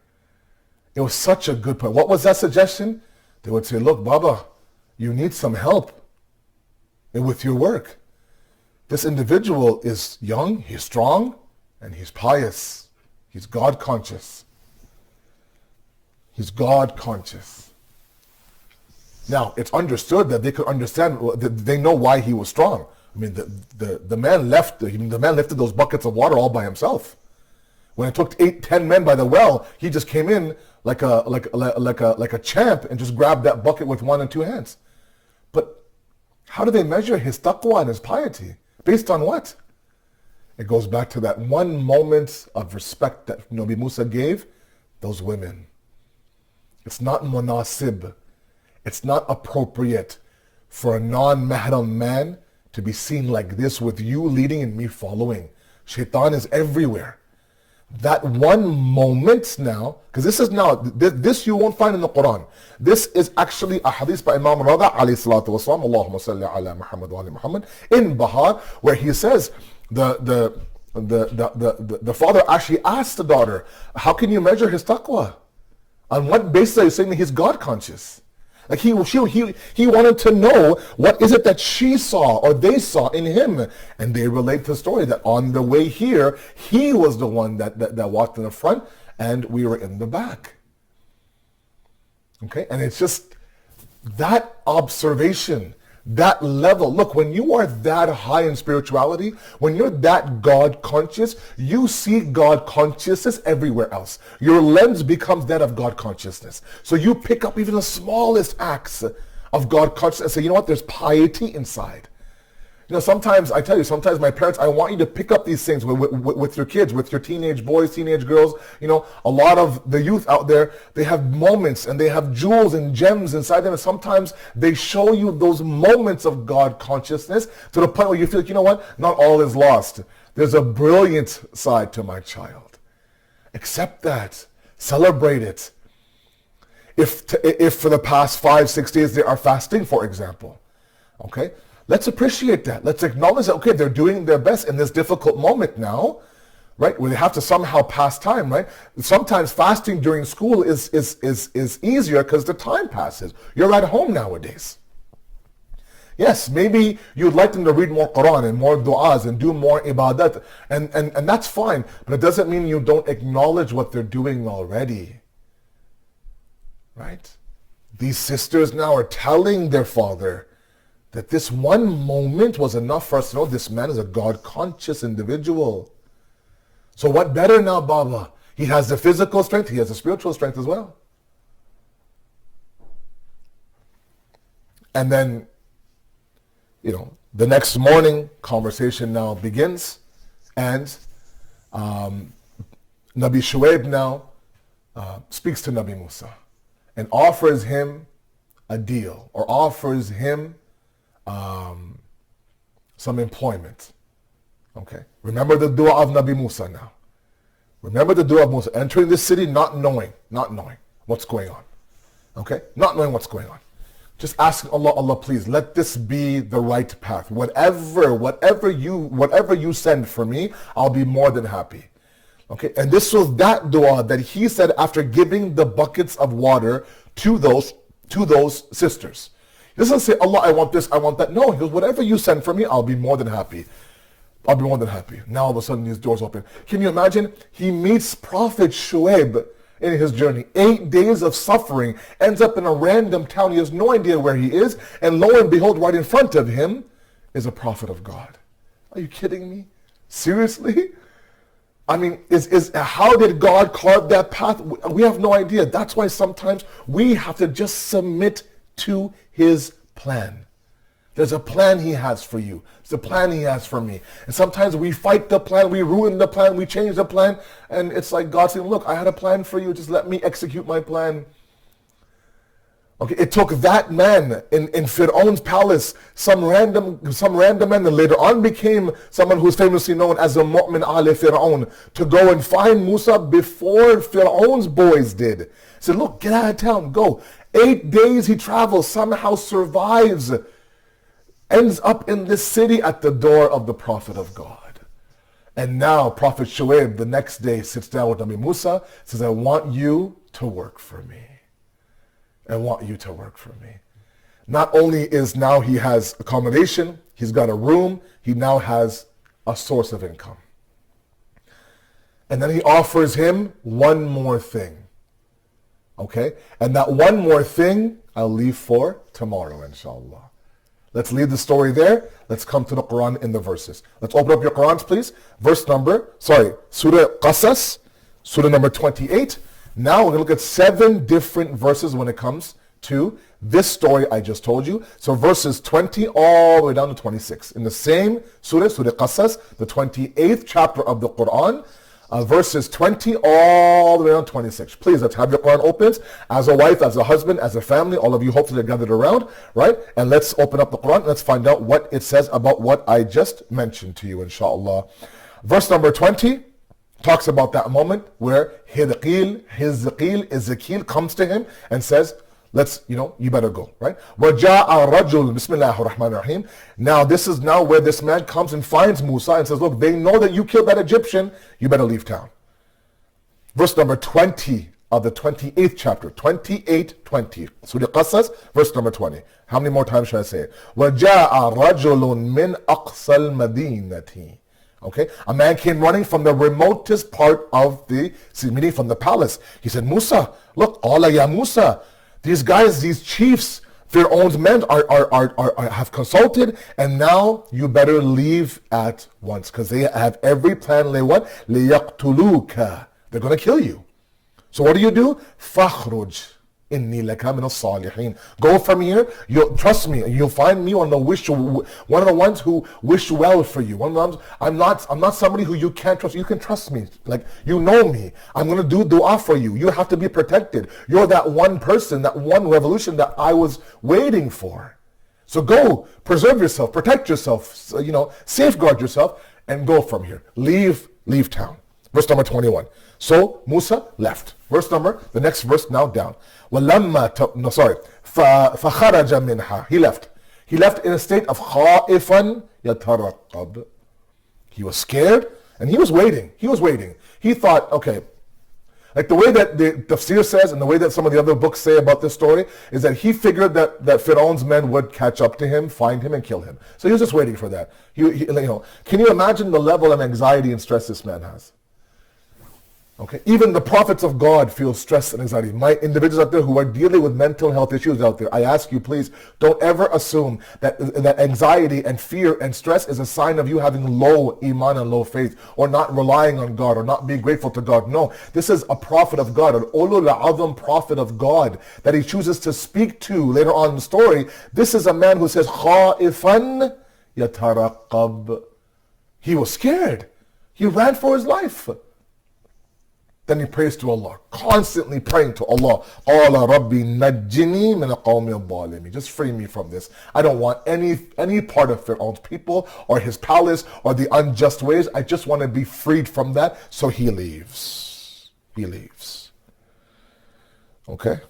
it was such a good point. What was that suggestion? They would say, look, Baba, you need some help with your work. This individual is young, he's strong, and he's pious. He's God conscious. He's God conscious. Now, it's understood that they could understand, they know why he was strong. I mean, the man lifted those buckets of water all by himself. When it took 8-10 men by the well, he just came in like a champ and just grabbed that bucket with 1 and 2 hands. But how do they measure his taqwa and his piety? Based on what? It goes back to that one moment of respect that Nabi Musa gave those women. It's not munasib. It's not appropriate for a non-mahram man to be seen like this with you leading and me following. Shaitan is everywhere. That one moment now, because this is now, this you won't find in the Quran. This is actually a hadith by Imam Rada alayhi salatu wasalam, Allahumma salli ala Muhammad wa ala Muhammad, in Bahar, where he says, the father actually asked the daughter, how can you measure his taqwa? On what basis are you saying that he's God conscious? Like he wanted to know what is it that she saw or they saw in him. And they relate the story that on the way here, he was the one that walked in the front and we were in the back. Okay, and it's just that observation, that level. Look, when you are that high in spirituality, when you're that God conscious, you see God consciousness everywhere else. Your lens becomes that of God consciousness. So you pick up even the smallest acts of God consciousness and say, you know what, there's piety inside. You know, sometimes, I tell you, sometimes my parents, I want you to pick up these things with your kids, with your teenage boys, teenage girls. You know, a lot of the youth out there, they have moments and they have jewels and gems inside them. And sometimes they show you those moments of God consciousness to the point where you feel like, you know what, not all is lost. There's a brilliant side to my child. Accept that. Celebrate it. If for the past 5-6 days they are fasting, for example, okay? Let's appreciate that. Let's acknowledge that, okay, they're doing their best in this difficult moment now, right? Where they have to somehow pass time, right? Sometimes fasting during school is easier because the time passes. You're at home nowadays. Yes, maybe you'd like them to read more Quran and more du'as and do more ibadat, and that's fine, but it doesn't mean you don't acknowledge what they're doing already, right? These sisters now are telling their father that this one moment was enough for us to know this man is a God-conscious individual. So what better now, Baba? He has the physical strength, he has the spiritual strength as well. And then, you know, the next morning, conversation now begins, and Nabi Shuaib now speaks to Nabi Musa and offers him a deal, or offers him some employment. Okay. Remember the dua of Nabi Musa now. Remember the dua of Musa. Entering this city not knowing what's going on. Okay? Not knowing what's going on. Just asking Allah, please, let this be the right path. Whatever you send for me, I'll be more than happy. Okay, and this was that dua that he said after giving the buckets of water to those sisters. He doesn't say, Allah, I want this, I want that. No, he goes, whatever you send for me, I'll be more than happy. I'll be more than happy. Now all of a sudden these doors open. Can you imagine? He meets Prophet Shuaib in his journey. 8 days of suffering, ends up in a random town. He has no idea where he is. And lo and behold, right in front of him is a prophet of God. Are you kidding me? Seriously? I mean, how did God carve that path? We have no idea. That's why sometimes we have to just submit to his plan. There's a plan he has for you. There's a plan he has for me. And sometimes we fight the plan, we ruin the plan, we change the plan. And it's like God saying, look, I had a plan for you. Just let me execute my plan. Okay, it took that man in Fir'aun's palace, some random man that later on became someone who's famously known as a mu'min ali Fir'aun, to go and find Musa before Fir'aun's boys did. He said, look, get out of town, go. 8 days he travels, somehow survives, ends up in this city at the door of the Prophet of God. And now Prophet Shuaib the next day sits down with Nabi Musa, says, I want you to work for me. I want you to work for me. Not only is now he has accommodation, he's got a room, he now has a source of income. And then he offers him one more thing. Okay? And that one more thing I'll leave for tomorrow, inshallah. Let's leave the story there. Let's come to the Quran in the verses. Let's open up your Qurans, please. Surah Qasas, Surah number 28. Now we're going to look at 7 different verses when it comes to this story I just told you. So verses 20 all the way down to 26. In the same Surah, Surah Qasas, the 28th chapter of the Quran, verses 20 all the way down to 26. Please, let's have your Quran open. As a wife, as a husband, as a family, all of you hopefully are gathered around, right? And let's open up the Quran. Let's find out what it says about what I just mentioned to you, inshallah. Verse number 20 talks about that moment where Ezekiel comes to him and says, you better go, right? وَجَاءَ رَجُلٌ Bismillahir Rahmanir Rahim. Now this is now where this man comes and finds Musa and says, look, they know that you killed that Egyptian, you better leave town. Verse number 20 of the 28th chapter, 28:20. Surah Qasas, verse number 20. How many more times should I say it? وَجَاءَ رَجُلٌ مِّنْ أَقْصَى الْمَدِينَةِ. Okay, a man came running from the remotest part of the city, meaning from the palace. He said, Musa, look, Allah ya Musa, these guys, these chiefs, Fir'aun's men have consulted, and now you better leave at once, because they have every plan. لِيَقْتُلُوكَ. They're going to kill you. So what do? فَخْرُجْ إِنِّي لَكَ مِنَ الصَّالِحِينَ. Go from here. Trust me. You'll find me one of the ones who wish well for you. I'm not somebody who you can't trust. You can trust me. Like, you know me. I'm going to do dua for you. You have to be protected. You're that one person, that one revolution that I was waiting for. So go, preserve yourself, protect yourself, safeguard yourself, and go from here. Leave town. Verse number 21. So Musa left. The next verse now down. فَخَرَجَ مِنْهَا. He left. He left in a state of خَائِفًا يَتَرَقَّبْ. He was scared and he was waiting. He thought, okay, like the way that the tafsir says and the way that some of the other books say about this story is that he figured that Fir'aun's men would catch up to him, find him, and kill him. So he was just waiting for that. Can you imagine the level of anxiety and stress this man has? Okay, even the prophets of God feel stress and anxiety. My individuals out there who are dealing with mental health issues out there, I ask you, please, don't ever assume that anxiety and fear and stress is a sign of you having low iman and low faith, or not relying on God, or not being grateful to God. No, this is a prophet of God, an ulul azam prophet of God that he chooses to speak to later on in the story. This is a man who says, خَائِفًا يَتَرَقَّبْ. He was scared. He ran for his life. Then he prays to Allah, constantly praying to Allah. قَالَ رَبِّي نَجِّنِي مِنَ الْقَوْمِ الظَّالِمِينَ. Just free me from this. I don't want any part of Fir'aun's people or his palace or the unjust ways. I just want to be freed from that. So he leaves. Okay?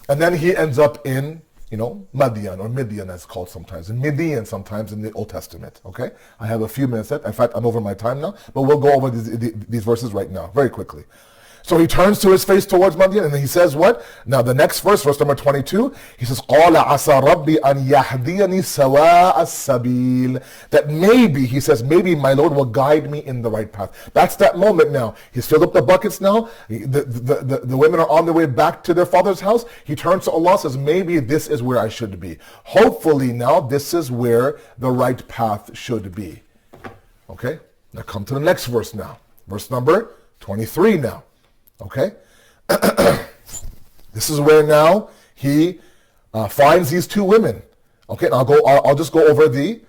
And then he ends up in Madian or Midian as called sometimes, and Midian sometimes in the Old Testament, okay? I have a few minutes left. In fact, I'm over my time now, but we'll go over these verses right now, very quickly. So he turns to his face towards Madian, and he says what? Now the next verse number 22, he says, قَالَ عَسَى رَبِّي أَنْ يَهْدِيَنِي سَوَاءَ السَّبِيلِ. That maybe, he says, maybe my Lord will guide me in the right path. That's that moment now. He's filled up the buckets now. The women are on their way back to their father's house. He turns to Allah, says, maybe this is where I should be. Hopefully now this is where the right path should be. Okay? Now come to the next verse now. Verse number 23 now. Okay, this is where now he finds these two women. Okay, and I'll just go over the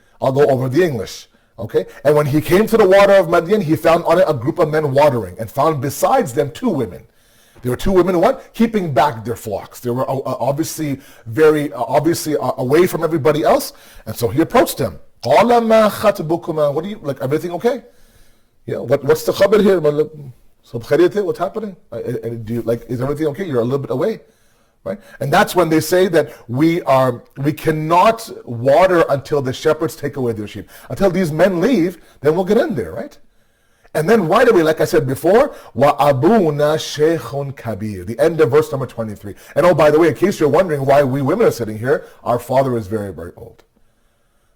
English. Okay, and when he came to the water of Madian, he found on it a group of men watering, and found besides them two women. There were two women, what? Keeping back their flocks. They were obviously very away from everybody else, and so he approached them. What do you like? Everything okay? Yeah. What's the khabar here? So what's happening? Is everything okay? You're a little bit away, right? And that's when they say that we cannot water until the shepherds take away their sheep. Until these men leave, then we'll get in there, right? And then right away, like I said before, wa abuna sheikhun kabir. The end of verse number 23. And oh, by the way, in case you're wondering why we women are sitting here, our father is very, very old.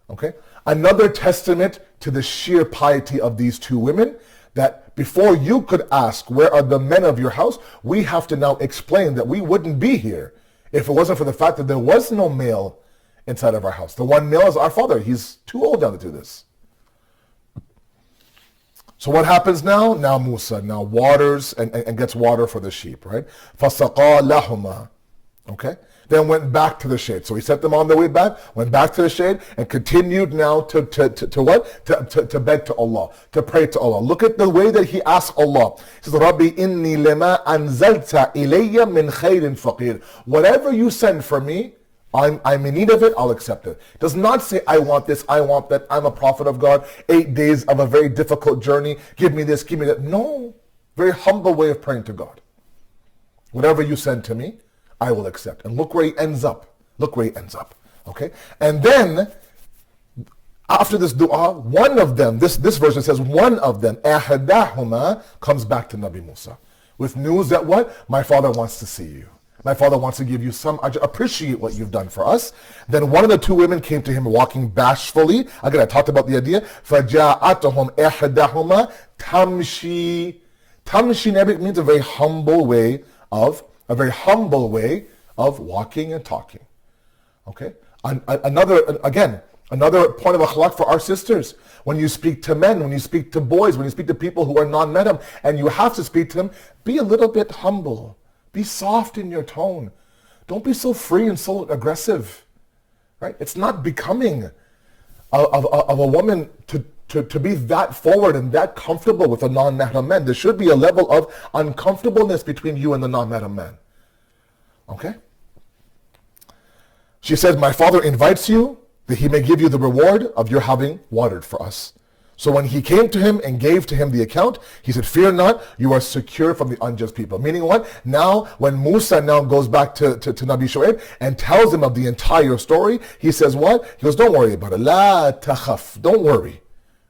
Okay? Another testament to the sheer piety of these two women, that before you could ask, where are the men of your house, we have to now explain that we wouldn't be here if it wasn't for the fact that there was no male inside of our house. The one male is our father. He's too old now to do this. So what happens now? Now Musa now waters and gets water for the sheep, right? فَسَقَى لَهُمَا. Okay? Then went back to the shade. So he sent them on their way back, went back to the shade, and continued now to what? To beg to Allah, to pray to Allah. Look at the way that he asked Allah. He says, Rabbi inni lima anzalta ilayya min khairin faqir. Whatever you send for me, I'm in need of it, I'll accept it. It does not say, I want this, I want that, I'm a prophet of God, 8 days of a very difficult journey, give me this, give me that. No. Very humble way of praying to God. Whatever you send to me, I will accept. And look where he ends up. Look where he ends up. Okay? And then, after this dua, one of them, this version says, one of them, ahadahuma, comes back to Nabi Musa with news that what? My father wants to see you. My father wants to give you some, appreciate what you've done for us. Then one of the two women came to him walking bashfully. Again, I talked about the idea. فَجَاءَتْهُمْ إِحْدَاهُمَا تَمْشِي. Tamshi in Arabic means a very humble way of walking and talking. Okay? Another point of akhlaq for our sisters. When you speak to men, when you speak to boys, when you speak to people who are non-mahram, and you have to speak to them, be a little bit humble. Be soft in your tone. Don't be so free and so aggressive. Right? It's not becoming of a woman to be that forward and that comfortable with a non-mahram man. There should be a level of uncomfortableness between you and the non-mahram man. Okay? She said, my father invites you that he may give you the reward of your having watered for us. So when he came to him and gave to him the account, he said, fear not, you are secure from the unjust people. Meaning what? Now, when Musa now goes back to Nabi Shu'aib and tells him of the entire story, he says what? He goes, don't worry about it. La takhaf. Don't worry.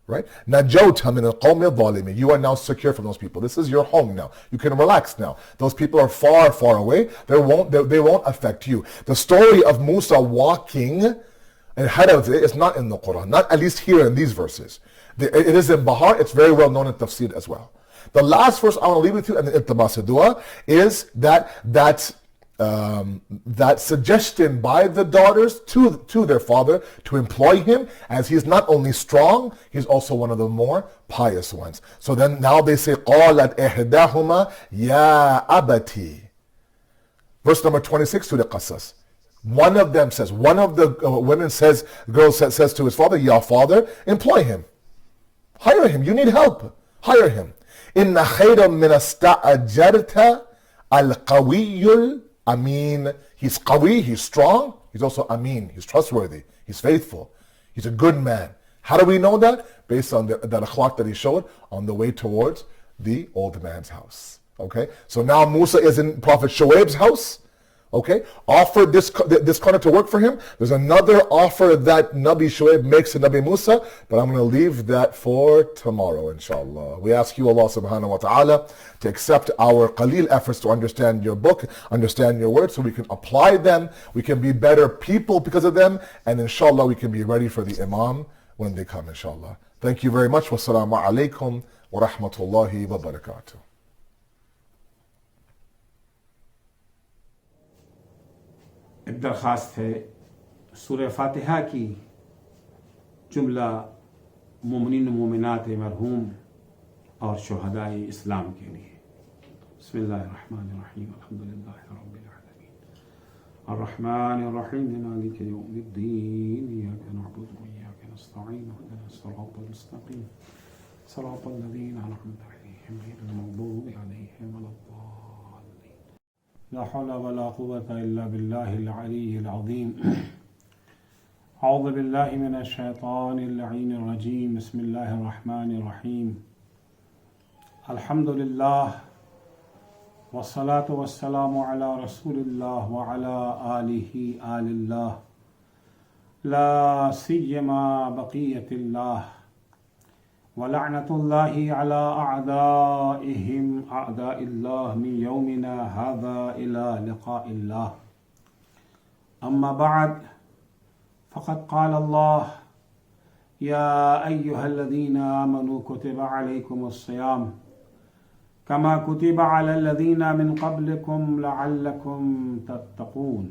Right? Najawta min al-qawmi al-zalimin. You are now secure from those people. This is your home now. You can relax now. Those people are far, far away. They won't affect you. The story of Musa walking ahead of it is not in the Quran. Not at least here in these verses. It is in Bahar. It's very well known in Tafsir as well. The last verse I want to leave with you, and the Iltimas Dua, is that suggestion by the daughters to their father to employ him, as he's not only strong, he's also one of the more pious ones. So then now they say, قَالَتْ إِحْدَاهُمَا يَا أَبَتِي. Verse number 26 to the Qasas. One of them says, one of the women says, girls says to his father, Ya father, employ him. Hire him. You need help. Hire him. Inna khayra min asta'ajarta al-qawiyul amin. He's qawi, he's strong. He's also amin. He's trustworthy. He's faithful. He's a good man. How do we know that? Based on that akhlaq that he showed on the way towards the old man's house. Okay? So now Musa is in Prophet Shuaib's house. Okay, offer this corner to work for him. There's another offer that Nabi Shuaib makes to Nabi Musa, but I'm going to leave that for tomorrow, inshallah. We ask you, Allah subhanahu wa ta'ala, to accept our qaleel efforts to understand your book, understand your words, so we can apply them, we can be better people because of them, and inshallah we can be ready for the Imam when they come, inshallah. Thank you very much. Wassalamu alaikum wa rahmatullahi wa barakatuh. ایک درخواست ہے سورہ فاتحہ کی جملہ مومنین و مومنات مرحوم اور شہداء اسلام کے لیے. بسم اللہ الرحمن الرحیم الحمدللہ رب العالمین الرحمن الرحیم مالک یوم الدین ایاک نعبد و ایاک نستعین اهدنا الصراط المستقیم صراط الذین انعمت علیہم غیر المغضوب علیہم ولا الضالین. لا حول ولا قوة إلا بالله العلي العظيم. أعوذ بالله من الشيطان اللعين الرجيم. بسم الله الرحمن الرحيم. الحمد لله والصلاة والسلام على رسول الله وعلى آله آل الله لا سيما بقية الله ولعنة الله على أعدائهم أعداء الله من يومنا هذا إلى لقاء الله. أما بعد فقد قال الله يا أيها الذين آمنوا كتب عليكم الصيام كما كتب على الذين من قبلكم لعلكم تتقون.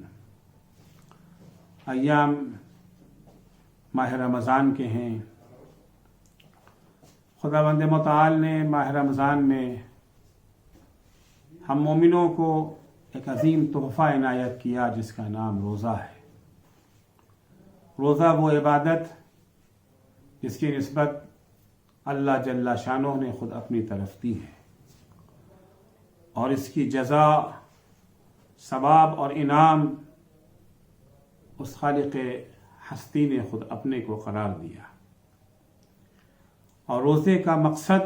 ایام ماہ رمضان کے ہیں. خداوند متعال نے ماہ رمضان میں ہم مومنوں کو ایک عظیم تحفہ عنایت کیا جس کا نام روزہ ہے. روزہ وہ عبادت جس کی نسبت اللہ جل شانہ نے خود اپنی طرف دی ہے، اور اس کی جزا، ثواب اور انعام اس خالق ہستی نے خود اپنے کو قرار دیا. اور روزے کا مقصد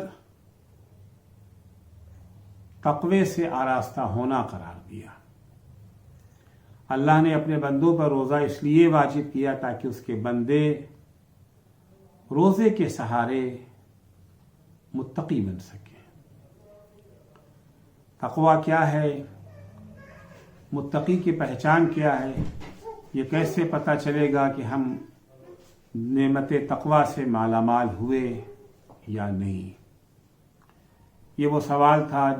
تقوی سے آراستہ ہونا قرار دیا. اللہ نے اپنے بندوں پر روزہ اس لیے واجب کیا تاکہ اس کے بندے روزے کے سہارے متقی بن سکیں. تقوی کیا ہے؟ متقی کی پہچان کیا ہے؟ یہ کیسے پتہ چلے گا کہ ہم نعمت تقوی سے مالا مال ہوئے یا نہیں؟ یہ وہ سوال تھا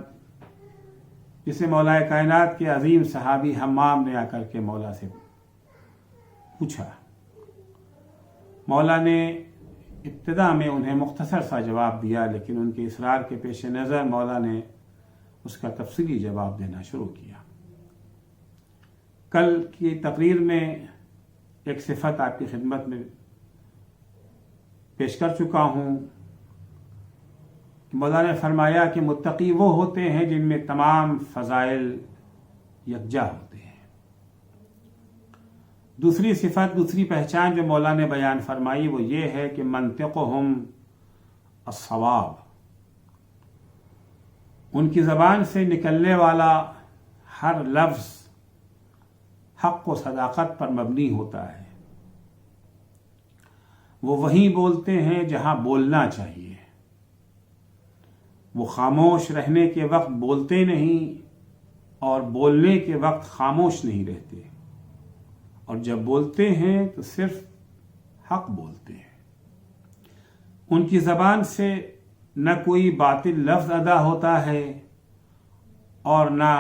جسے مولا کائنات کے عظیم صحابی حمام نے آ کر کے مولا سے پوچھا. مولا نے ابتدا میں انہیں مختصر سا جواب دیا، لیکن ان کے اصرار کے پیش نظر مولا نے اس کا تفصیلی جواب دینا شروع کیا. کل کی تقریر میں ایک صفت آپ کی خدمت میں پیش کر چکا ہوں. مولا نے فرمایا کہ متقی وہ ہوتے ہیں جن میں تمام فضائل یکجا ہوتے ہیں. دوسری صفت، دوسری پہچان جو مولا نے بیان فرمائی وہ یہ ہے کہ منطقہم الصواب، ان کی زبان سے نکلنے والا ہر لفظ حق و صداقت پر مبنی ہوتا ہے. وہ وہیں بولتے ہیں جہاں بولنا چاہیے. وہ خاموش رہنے کے وقت بولتے نہیں اور بولنے کے وقت خاموش نہیں رہتے، اور جب بولتے ہیں تو صرف حق بولتے ہیں. ان کی زبان سے نہ کوئی باطل لفظ ادا ہوتا ہے اور نہ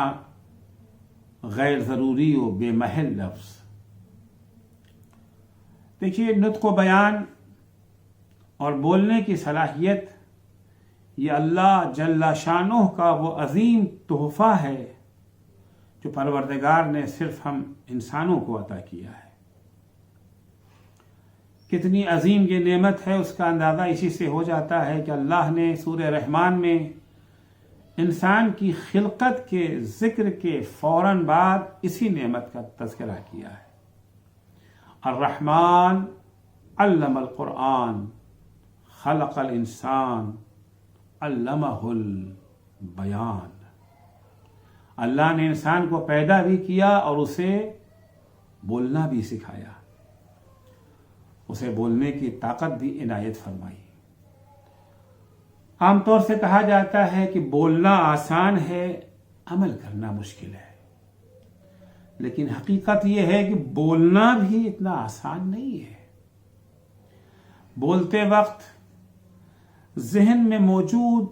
غیر ضروری و بے محل لفظ. دیکھیے، نطق و بیان اور بولنے کی صلاحیت یہ اللہ جل شانہ کا وہ عظیم تحفہ ہے جو پروردگار نے صرف ہم انسانوں کو عطا کیا ہے. کتنی عظیم یہ نعمت ہے اس کا اندازہ اسی سے ہو جاتا ہے کہ اللہ نے سورہ رحمان میں انسان کی خلقت کے ذکر کے فوراً بعد اسی نعمت کا تذکرہ کیا ہے. الرحمن علم القرآن خلق الانسان علمہ البیان. اللہ نے انسان کو پیدا بھی کیا اور اسے بولنا بھی سکھایا، اسے بولنے کی طاقت بھی عنایت فرمائی۔ عام طور سے کہا جاتا ہے کہ بولنا آسان ہے، عمل کرنا مشکل ہے، لیکن حقیقت یہ ہے کہ بولنا بھی اتنا آسان نہیں ہے۔ بولتے وقت ذہن میں موجود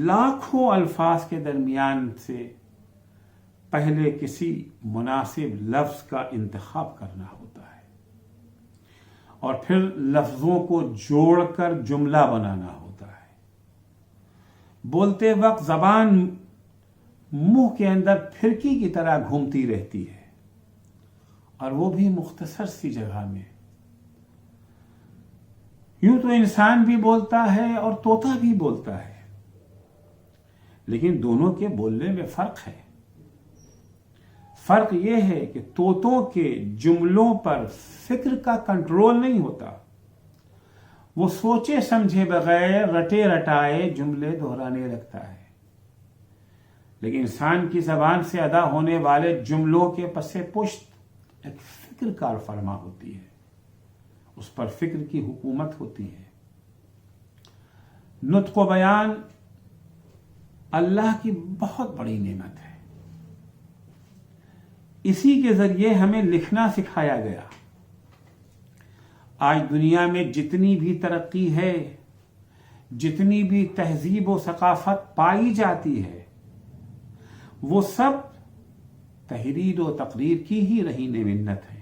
لاکھوں الفاظ کے درمیان سے پہلے کسی مناسب لفظ کا انتخاب کرنا ہوتا ہے اور پھر لفظوں کو جوڑ کر جملہ بنانا ہوتا ہے۔ بولتے وقت زبان منہ کے اندر پھرکی کی طرح گھومتی رہتی ہے، اور وہ بھی مختصر سی جگہ میں۔ یوں تو انسان بھی بولتا ہے اور طوطا بھی بولتا ہے، لیکن دونوں کے بولنے میں فرق ہے۔ فرق یہ ہے کہ طوطوں کے جملوں پر فکر کا کنٹرول نہیں ہوتا، وہ سوچے سمجھے بغیر رٹے رٹائے جملے دہرانے لگتا ہے، لیکن انسان کی زبان سے ادا ہونے والے جملوں کے پس پشت ایک فکر کار فرما ہوتی ہے، اس پر فکر کی حکومت ہوتی ہے۔ نطق و بیان اللہ کی بہت بڑی نعمت ہے، اسی کے ذریعے ہمیں لکھنا سکھایا گیا۔ آج دنیا میں جتنی بھی ترقی ہے، جتنی بھی تہذیب و ثقافت پائی جاتی ہے، وہ سب تحریر و تقریر کی ہی رہی منت ہے۔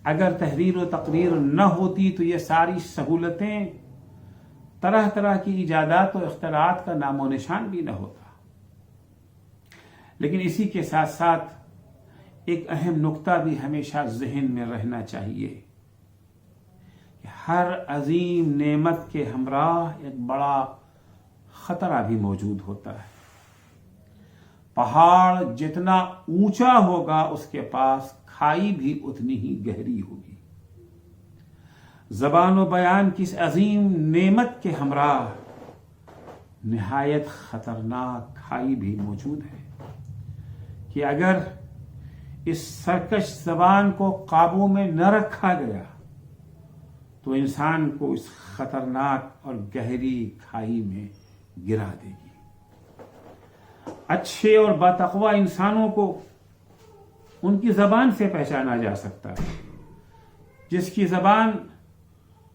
اگر تحریر و تقریر نہ ہوتی تو یہ ساری سہولتیں، طرح طرح کی ایجادات و اختراعات کا نام و نشان بھی نہ ہوتا۔ لیکن اسی کے ساتھ ساتھ ایک اہم نقطہ بھی ہمیشہ ذہن میں رہنا چاہیے کہ ہر عظیم نعمت کے ہمراہ ایک بڑا خطرہ بھی موجود ہوتا ہے۔ پہاڑ جتنا اونچا ہوگا اس کے پاس کھائی بھی اتنی ہی گہری ہوگی۔ زبان و بیان کی اس عظیم نعمت کے ہمراہ نہایت خطرناک کھائی بھی موجود ہے کہ اگر اس سرکش زبان کو قابو میں نہ رکھا گیا تو انسان کو اس خطرناک اور گہری کھائی میں گرا دے گی۔ اچھے اور باتقوی انسانوں کو ان کی زبان سے پہچانا جا سکتا ہے۔ جس کی زبان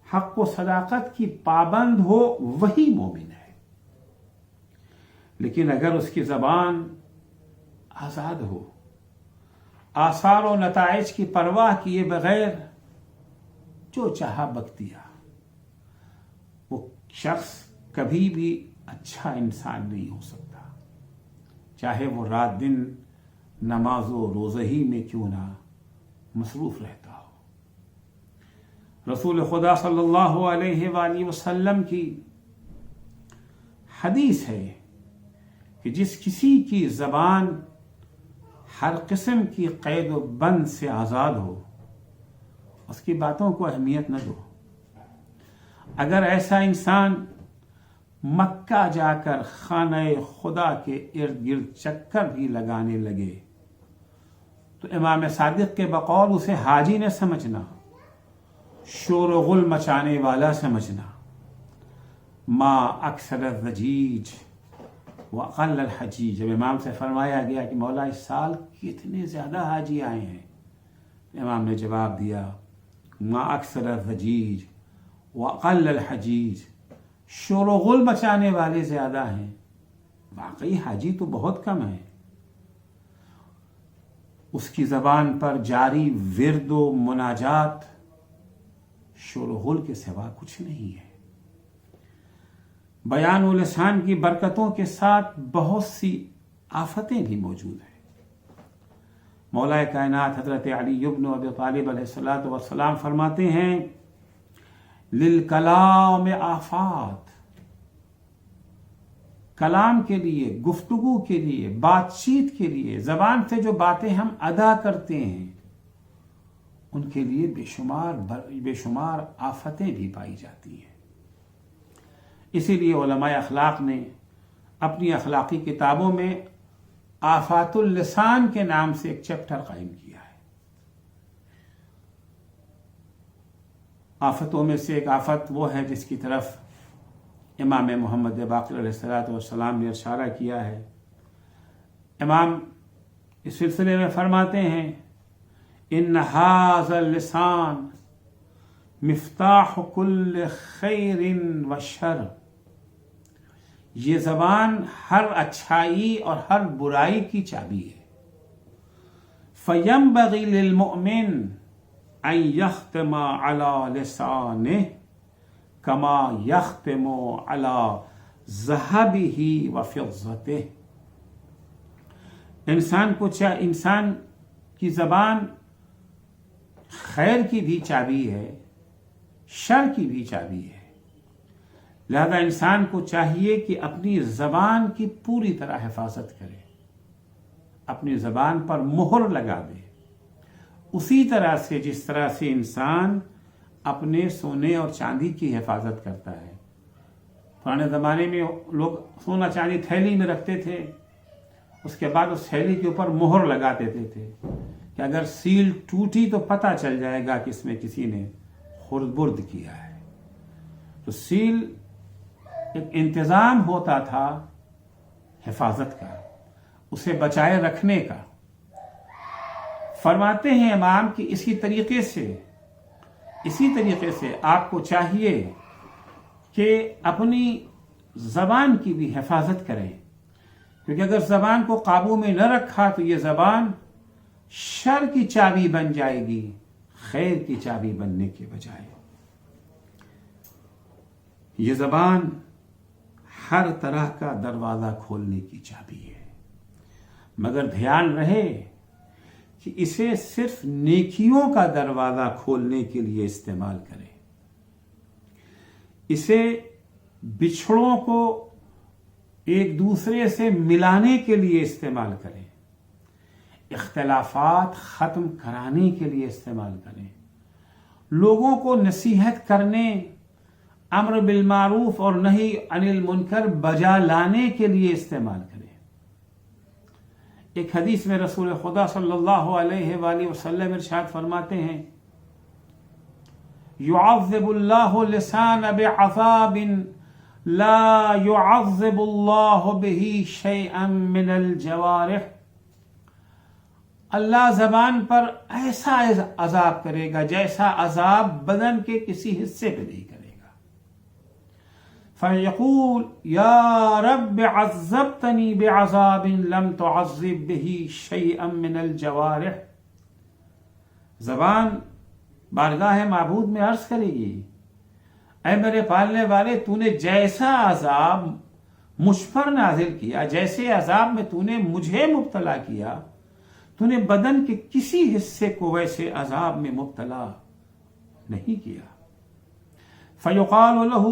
حق و صداقت کی پابند ہو وہی مومن ہے، لیکن اگر اس کی زبان آزاد ہو، آثار و نتائج کی پرواہ کیے بغیر جو چاہا بک دیا، وہ شخص کبھی بھی اچھا انسان نہیں ہو سکتا، چاہے وہ رات دن نماز و روزہ ہی میں کیوں نہ مصروف رہتا ہو۔ رسول خدا صلی اللہ علیہ وآلہ وسلم کی حدیث ہے کہ جس کسی کی زبان ہر قسم کی قید و بند سے آزاد ہو، اس کی باتوں کو اہمیت نہ دو۔ اگر ایسا انسان مکہ جا کر خانہ خدا کے ارد گرد چکر بھی لگانے لگے تو امام صادق کے بقول اسے حاجی نہ سمجھنا، شور و غل مچانے والا سمجھنا۔ ما اکثر الضجیج وقل الحجیج، جب امام سے فرمایا گیا کہ مولا اس سال کتنے زیادہ حاجی آئے ہیں، امام نے جواب دیا ما اکثر الضجیج وقل الحجیج، شور و غل مچانے والے زیادہ ہیں، واقعی حاجی تو بہت کم ہیں۔ اس کی زبان پر جاری ورد و مناجات شور و غل کے سوا کچھ نہیں ہے۔ بیان و لسان کی برکتوں کے ساتھ بہت سی آفتیں بھی موجود ہیں۔ مولا کائنات حضرت علی بن ابی طالب علیہ السلام فرماتے ہیں للکلام آفات، کلام کے لیے، گفتگو کے لیے، بات چیت کے لیے، زبان سے جو باتیں ہم ادا کرتے ہیں ان کے لیے بے شمار آفتیں بھی پائی جاتی ہیں۔ اسی لیے علماء اخلاق نے اپنی اخلاقی کتابوں میں آفات اللسان کے نام سے ایک چیپٹر قائم کیا ہے. آفتوں میں سے ایک آفت وہ ہے جس کی طرف امام محمد باقر علیہ السلام نے اشارہ کیا ہے. امام اس سلسلے میں فرماتے ہیں ان ھذا اللسان مفتاح کل خیر و شر. یہ زبان ہر اچھائی اور ہر برائی کی چابی ہے. فَيَنبَغِي لِلْمُؤْمِنِ أَن يَخْتِمَ عَلَى لِسَانِهِ كَمَا يَخْتِمُ عَلَى ذَهَبِهِ وَفِضَّتِهِ. انسان کی زبان خیر کی بھی چابی ہے، شر کی بھی چابی ہے. لہذا انسان کو چاہیے کہ اپنی زبان کی پوری طرح حفاظت کرے، اپنی زبان پر مہر لگا دے، اسی طرح سے جس طرح سے انسان اپنے سونے اور چاندی کی حفاظت کرتا ہے. پرانے زمانے میں لوگ سونا چاندی تھیلی میں رکھتے تھے، اس کے بعد اس تھیلی کے اوپر مہر لگا دیتے تھے کہ اگر سیل ٹوٹی تو پتہ چل جائے گا کہ اس میں کسی نے خرد برد کیا ہے. تو سیل ایک انتظام ہوتا تھا حفاظت کا، اسے بچائے رکھنے کا. فرماتے ہیں امام کہ اسی طریقے سے آپ کو چاہیے کہ اپنی زبان کی بھی حفاظت کریں، کیونکہ اگر زبان کو قابو میں نہ رکھا تو یہ زبان شر کی چابی بن جائے گی خیر کی چابی بننے کے بجائے. یہ زبان ہر طرح کا دروازہ کھولنے کی چابی ہے، مگر دھیان رہے کہ اسے صرف نیکیوں کا دروازہ کھولنے کے لیے استعمال کریں. اسے بچھڑوں کو ایک دوسرے سے ملانے کے لیے استعمال کریں، اختلافات ختم کرانے کے لیے استعمال کریں، لوگوں کو نصیحت کرنے، امر بالمعروف اور نہی عن المنکر بجا لانے کے لیے استعمال کریں. ایک حدیث میں رسول خدا صلی اللہ علیہ وآلہ وسلم ارشاد فرماتے ہیں يعذب اللہ لسان بعذاب لا يعذب اللہ به شيئا من الجوارح. اللہ زبان پر ایسا عذاب کرے گا جیسا عذاب بدن کے کسی حصے پہ نہیں کرے گا. فَيَقُولُ يَا رَبِّ عَذَّبْتَنِي بِعَذَابٍ لَمْ تُعَذِّبْ بِهِ شَيْئًا مِنَ الْجَوَارِحِ. زبان بارگاہ معبود میں عرض کرے گی اے میرے پالنے والے، تو نے جیسا عذاب مجھ پر نازل کیا، جیسے عذاب میں تو نے مجھے مبتلا کیا، تو نے بدن کے کسی حصے کو ویسے عذاب میں مبتلا نہیں کیا. فَيُقَالُ لَهُ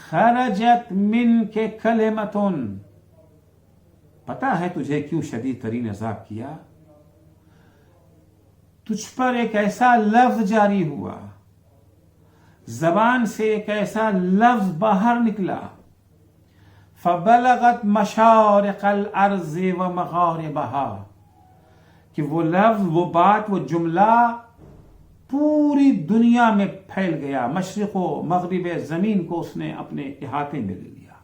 خرجت منک کلمۃ. پتہ ہے تجھے کیوں شدید ترین عذاب کیا؟ تجھ پر ایک ایسا لفظ جاری ہوا، زبان سے ایک ایسا لفظ باہر نکلا، فبلغت مشارق الارض ومغاربها، کہ وہ لفظ، وہ بات، وہ جملہ پوری دنیا میں پھیل گیا، مشرق و مغرب زمین کو اس نے اپنے احاطے میں لے لیا.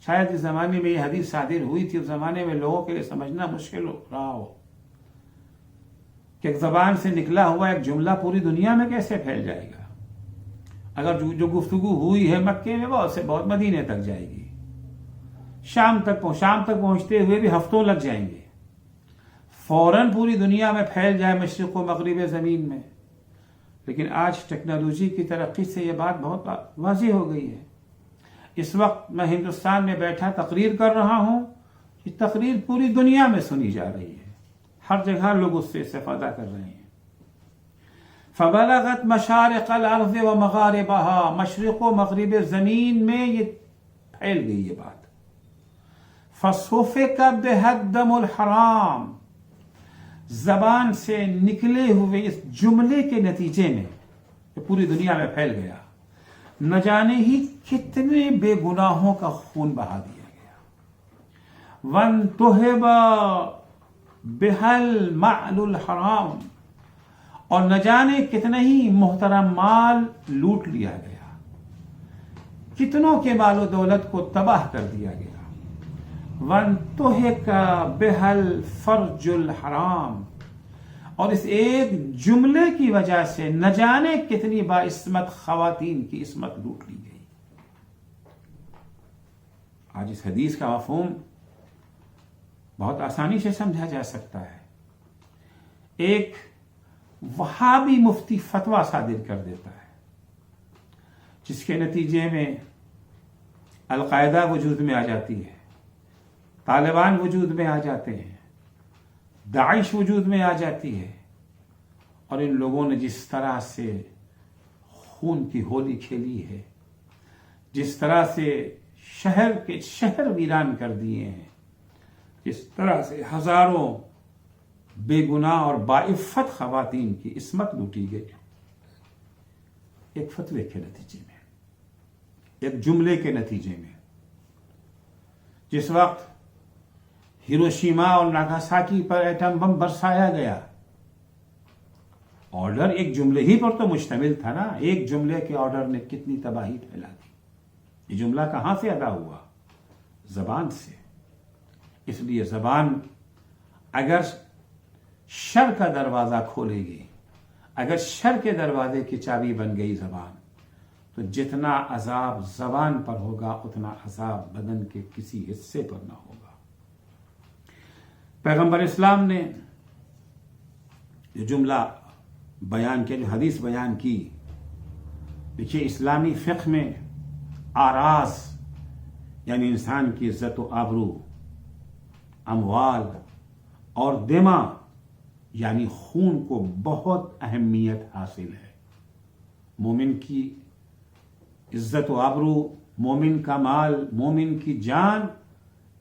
شاید اس زمانے میں یہ حدیث صادر ہوئی تھی، اس زمانے میں لوگوں کے لیے سمجھنا مشکل رہا ہو کہ ایک زبان سے نکلا ہوا ایک جملہ پوری دنیا میں کیسے پھیل جائے گا. اگر جو گفتگو ہوئی ہے مکے میں بہت مدینے تک جائے گی، شام تک پہنچتے ہوئے بھی ہفتوں لگ جائیں گے، فوراً پوری دنیا میں پھیل جائے مشرق و مغرب زمین میں. لیکن آج ٹیکنالوجی کی ترقی سے یہ بات بہت واضح ہو گئی ہے. اس وقت میں ہندوستان میں بیٹھا تقریر کر رہا ہوں، یہ تقریر پوری دنیا میں سنی جا رہی ہے، ہر جگہ لوگ اس سے استفادہ کر رہے ہیں. فبلغت مشارق الارض و مغاربها، مشرق و مغرب زمین میں یہ پھیل گئی یہ بات. فسفک بها الدم الحرام، زبان سے نکلے ہوئے اس جملے کے نتیجے میں جو پوری دنیا میں پھیل گیا، نہ جانے ہی کتنے بے گناہوں کا خون بہا دیا گیا. وانتہب بہل معل الحرام، اور نہ جانے کتنا ہی محترم مال لوٹ لیا گیا، کتنوں کے مال و دولت کو تباہ کر دیا گیا۔ وانتہک بہل فرج الحرام، اور اس ایک جملے کی وجہ سے نہ جانے کتنی باعصمت خواتین کی عصمت لوٹ لی گئی۔ آج اس حدیث کا مفہوم بہت آسانی سے سمجھا جا سکتا ہے۔ ایک وہابی مفتی فتویٰ صادر کر دیتا ہے، جس کے نتیجے میں القاعدہ وجود میں آ جاتی ہے، طالبان وجود میں آ جاتے ہیں، داعش وجود میں آ جاتی ہے، اور ان لوگوں نے جس طرح سے خون کی ہولی کھیلی ہے، جس طرح سے شہر ویران کر دیے ہیں، جس طرح سے ہزاروں بے گناہ اور باعفت خواتین کی عصمت لوٹی گئی، ایک فتوے کے نتیجے میں، ایک جملے کے نتیجے میں۔ جس وقت ہیروشیما اور ناگاساکی پر ایٹم بم برسایا گیا، آرڈر ایک جملے ہی پر تو مشتمل تھا نا، ایک جملے کے آرڈر نے کتنی تباہی پھیلا دی۔ یہ جملہ کہاں سے ادا ہوا؟ زبان سے۔ اس لیے زبان اگر شر کا دروازہ کھولے گی، اگر شر کے دروازے کی چابی بن گئی زبان، تو جتنا عذاب زبان پر ہوگا اتنا عذاب بدن کے کسی حصے پر نہ ہوگا۔ پیغمبر اسلام نے جو جملہ بیان کیا، جو حدیث بیان کی، دیکھیے اسلامی فقہ میں آراز یعنی انسان کی عزت و آبرو، اموال اور دماء یعنی خون کو بہت اہمیت حاصل ہے۔ مومن کی عزت و آبرو، مومن کا مال، مومن کی جان،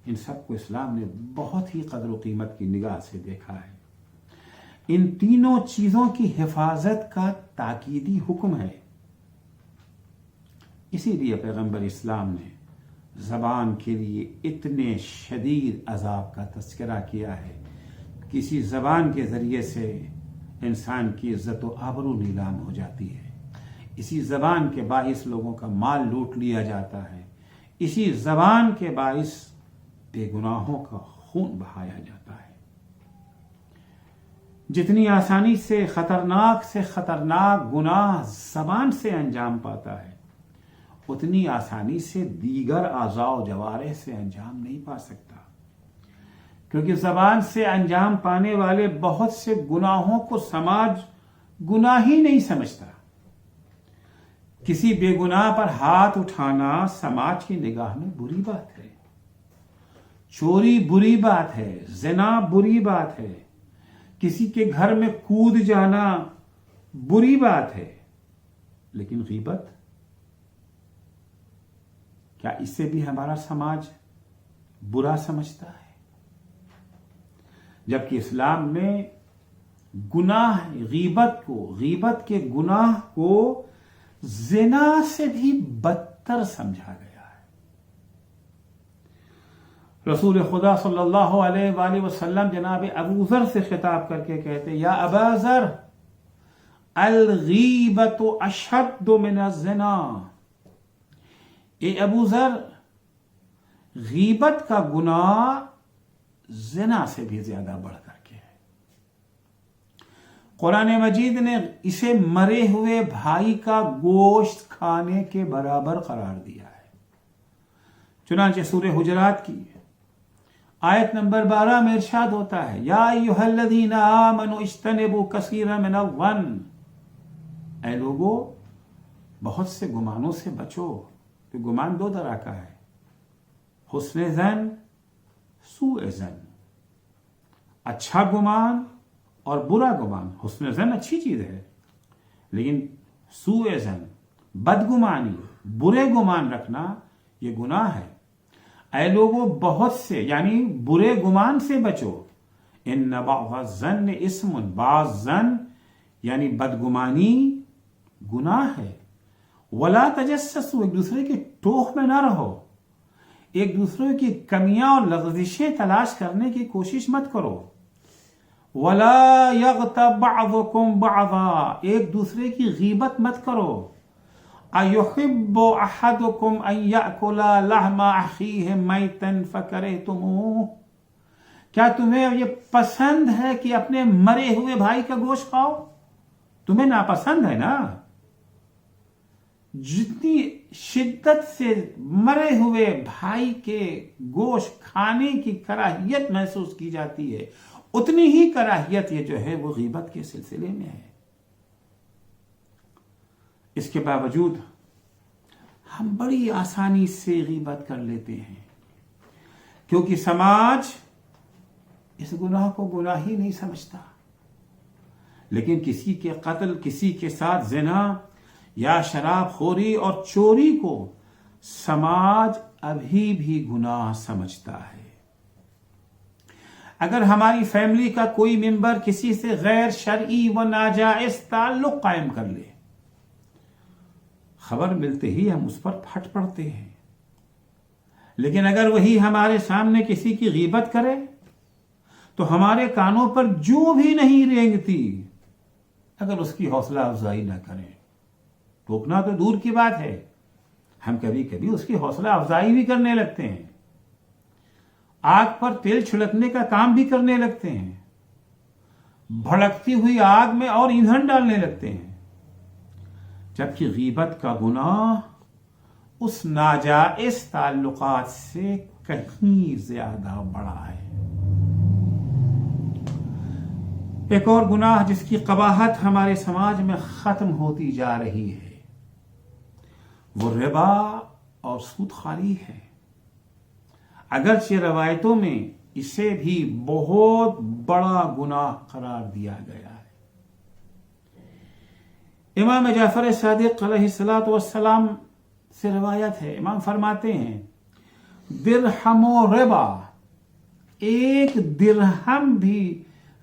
ان سب کو اسلام نے بہت ہی قدر و قیمت کی نگاہ سے دیکھا ہے۔ ان تینوں چیزوں کی حفاظت کا تاکیدی حکم ہے۔ اسی لیے پیغمبر اسلام نے زبان کے لیے اتنے شدید عذاب کا تذکرہ کیا ہے۔ کسی زبان کے ذریعے سے انسان کی عزت و آبرو نیلام ہو جاتی ہے، اسی زبان کے باعث لوگوں کا مال لوٹ لیا جاتا ہے، اسی زبان کے باعث بے گناہوں کا خون بہایا جاتا ہے۔ جتنی آسانی سے خطرناک گناہ زبان سے انجام پاتا ہے، اتنی آسانی سے دیگر اعضاء و جوارح سے انجام نہیں پا سکتا، کیونکہ زبان سے انجام پانے والے بہت سے گناہوں کو سماج گناہ ہی نہیں سمجھتا۔ کسی بے گناہ پر ہاتھ اٹھانا سماج کی نگاہ میں بری بات ہے، چوری بری بات ہے، زنا بری بات ہے، کسی کے گھر میں کود جانا بری بات ہے، لیکن غیبت، کیا اس سے بھی ہمارا سماج برا سمجھتا ہے؟ جبکہ اسلام نے گناہ غیبت کے گناہ کو زنا سے بھی بدتر سمجھا گیا ہے۔ رسول خدا صلی اللہ علیہ وآلہ وسلم جناب ابو ذر سے خطاب کر کے کہتے، یا ابا ذر الغیبت اشد من الزنا، اے ابو ذر، غیبت کا گناہ زنا سے بھی زیادہ بڑھ کر کے ہے۔ قرآن مجید نے اسے مرے ہوئے بھائی کا گوشت کھانے کے برابر قرار دیا ہے۔ چنانچہ سورہ حجرات کی آیت نمبر 12 میں ارشاد ہوتا ہے، یا ایھا الذین آمنوا اجتنبوا کثیرا من الظن، اے لوگو بہت سے گمانوں سے بچو، کہ گمان دو طرح کا ہے، حسن ظن، سوء ظن، اچھا گمان اور برا گمان۔ حسن ظن اچھی چیز ہے، لیکن سوء ظن، بدگمانی، برے گمان رکھنا یہ گناہ ہے۔ اے لوگوں بہت سے یعنی برے گمان سے بچو، ان بعض الظن اسم، بعض ظن یعنی بدگمانی گناہ ہے۔ ولا تجسسوا، ایک دوسرے کے ٹوخ میں نہ رہو، ایک دوسرے کی کمیاں اور لغزشیں تلاش کرنے کی کوشش مت کرو. ولا یغتب بعضکم بعضا، ایک دوسرے کی غیبت مت کرو. ایحب احدکم ان یأکل لحم اخیہ میتا فکرہتموہ، کیا تمہیں یہ پسند ہے کہ اپنے مرے ہوئے بھائی کا گوشت کھاؤ؟ تمہیں ناپسند ہے نا. جتنی شدت سے مرے ہوئے بھائی کے گوشت کھانے کی کراہیت محسوس کی جاتی ہے، اتنی ہی کراہیت یہ جو ہے وہ غیبت کے سلسلے میں ہے. اس کے باوجود ہم بڑی آسانی سے غیبت کر لیتے ہیں، کیونکہ سماج اس گناہ کو گناہ ہی نہیں سمجھتا. لیکن کسی کے قتل، کسی کے ساتھ زنا یا شراب خوری اور چوری کو سماج ابھی بھی گناہ سمجھتا ہے. اگر ہماری فیملی کا کوئی ممبر کسی سے غیر شرعی و ناجائز تعلق قائم کر لے، خبر ملتے ہی ہم اس پر پھٹ پڑتے ہیں. لیکن اگر وہی ہمارے سامنے کسی کی غیبت کرے تو ہمارے کانوں پر جو بھی نہیں رینگتی اگر اس کی حوصلہ افزائی نہ کریں. ٹوکنا تو دور کی بات ہے، ہم کبھی کبھی اس کی حوصلہ افزائی بھی کرنے لگتے ہیں، آگ پر تیل چھڑکنے کا کام بھی کرنے لگتے ہیں، بھڑکتی ہوئی آگ میں اور ایندھن ڈالنے لگتے ہیں. جبکہ غیبت کا گناہ اس ناجائز تعلقات سے کہیں زیادہ بڑا ہے. ایک اور گناہ جس کی قباحت ہمارے سماج میں ختم ہوتی جا رہی ہے وہ ربا اور سود خواری ہے. اگرچہ روایتوں میں اسے بھی بہت بڑا گناہ قرار دیا گیا ہے. امام جعفر صادق علیہ الصلوۃ والسلام سے روایت ہے، امام فرماتے ہیں درہم و ربا، ایک درہم بھی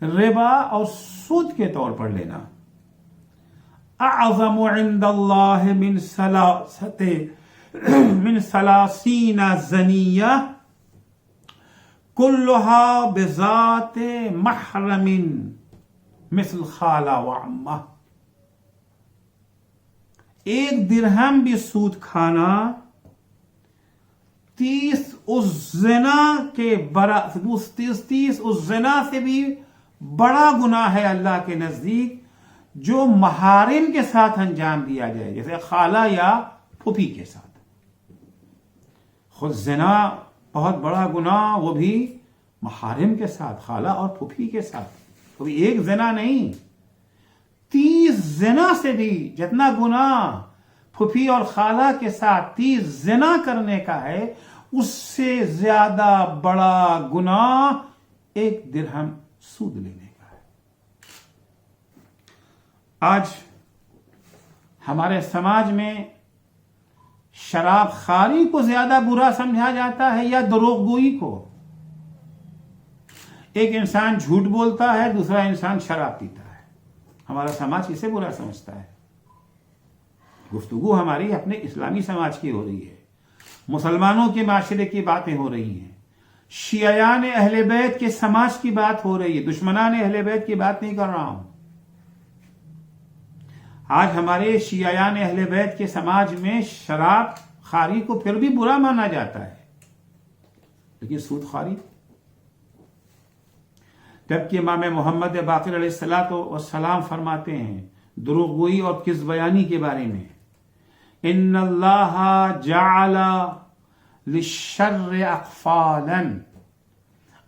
ربا اور سود کے طور پر لینا، اعظم عند اللہ من ثلاثین زنیہ کلہا بذات محرم مثل خالہ و عمہ. ایک درہم بھی سود کھانا 30 اس زنا کے اس زنا سے بھی بڑا گناہ ہے اللہ کے نزدیک جو محارم کے ساتھ انجام دیا جائے، جیسے خالہ یا پھوپھی کے ساتھ. خود زنا بہت بڑا گناہ، وہ بھی محارم کے ساتھ، خالہ اور پھوپھی کے ساتھ. کوئی ایک زنا نہیں، 30 زنا سے بھی جتنا گناہ پھوپھی اور خالہ کے ساتھ 30 زنا کرنے کا ہے، اس سے زیادہ بڑا گناہ ایک درہم سود لینے کا ہے. آج ہمارے سماج میں شراب خواری کو زیادہ برا سمجھا جاتا ہے یا دروغ گوئی کو. ایک انسان جھوٹ بولتا ہے، دوسرا انسان شراب پیتا ہے، ہمارا سماج اسے برا سمجھتا ہے. گفتگو ہماری اپنے اسلامی سماج کی ہو رہی ہے، مسلمانوں کے معاشرے کی باتیں ہو رہی ہیں، شیعیان اہل بیت کے سماج کی بات ہو رہی ہے، دشمنان اہل بیت کی بات نہیں کر رہا ہوں. آج ہمارے شیعیان اہل بیت کے سماج میں شراب خواری کو پھر بھی برا مانا جاتا ہے، لیکن سود خواری، جبکہ امام محمد باقر علیہ الصلوۃ والسلام فرماتے ہیں دروغ گوئی اور کذب بیانی کے بارے میں، ان اللہ جعل للشر اقفالا،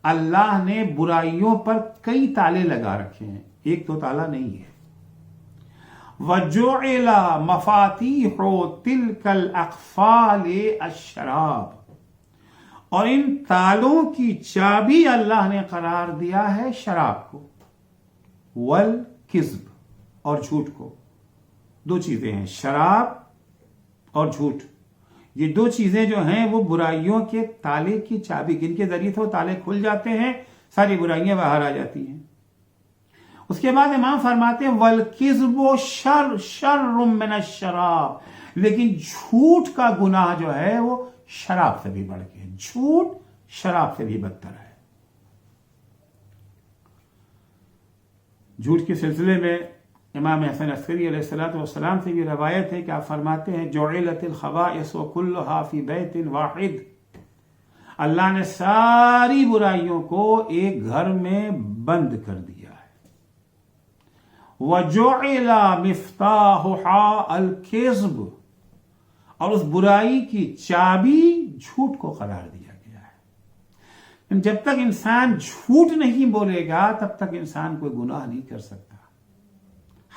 اللہ نے برائیوں پر کئی تالے لگا رکھے ہیں، ایک تو تالا نہیں ہے. وجعل مفاتیح تلک الاقفال الشراب، اور ان تالوں کی چابی اللہ نے قرار دیا ہے شراب کو، والکذب، اور جھوٹ کو. دو چیزیں ہیں، شراب اور جھوٹ. یہ دو چیزیں جو ہیں وہ برائیوں کے تالے کی چابی، جن کے ذریعے سے وہ تالے کھل جاتے ہیں، ساری برائیاں باہر آ جاتی ہیں. اس کے بعد امام فرماتے ہیں وَالْكِذْبُ شَرٌّ مِّنَ الشَّرَابِ، لیکن جھوٹ کا گناہ جو ہے وہ شراب سے بھی بڑھ کے ہے. جھوٹ شراب سے بھی بدتر ہے. جھوٹ کے سلسلے میں امام حسن عسکری علیہ السلام سے بھی روایت ہے کہ آپ فرماتے ہیں جعلت الخبائث كلها في بیت واحد. اللہ نے ساری برائیوں کو ایک گھر میں بند کر دیا ہے. وجعل مفتاحها الكذب، اور اس برائی کی چابی جھوٹ کو قرار دیا گیا ہے. جب تک انسان جھوٹ نہیں بولے گا تب تک انسان کوئی گناہ نہیں کر سکتا.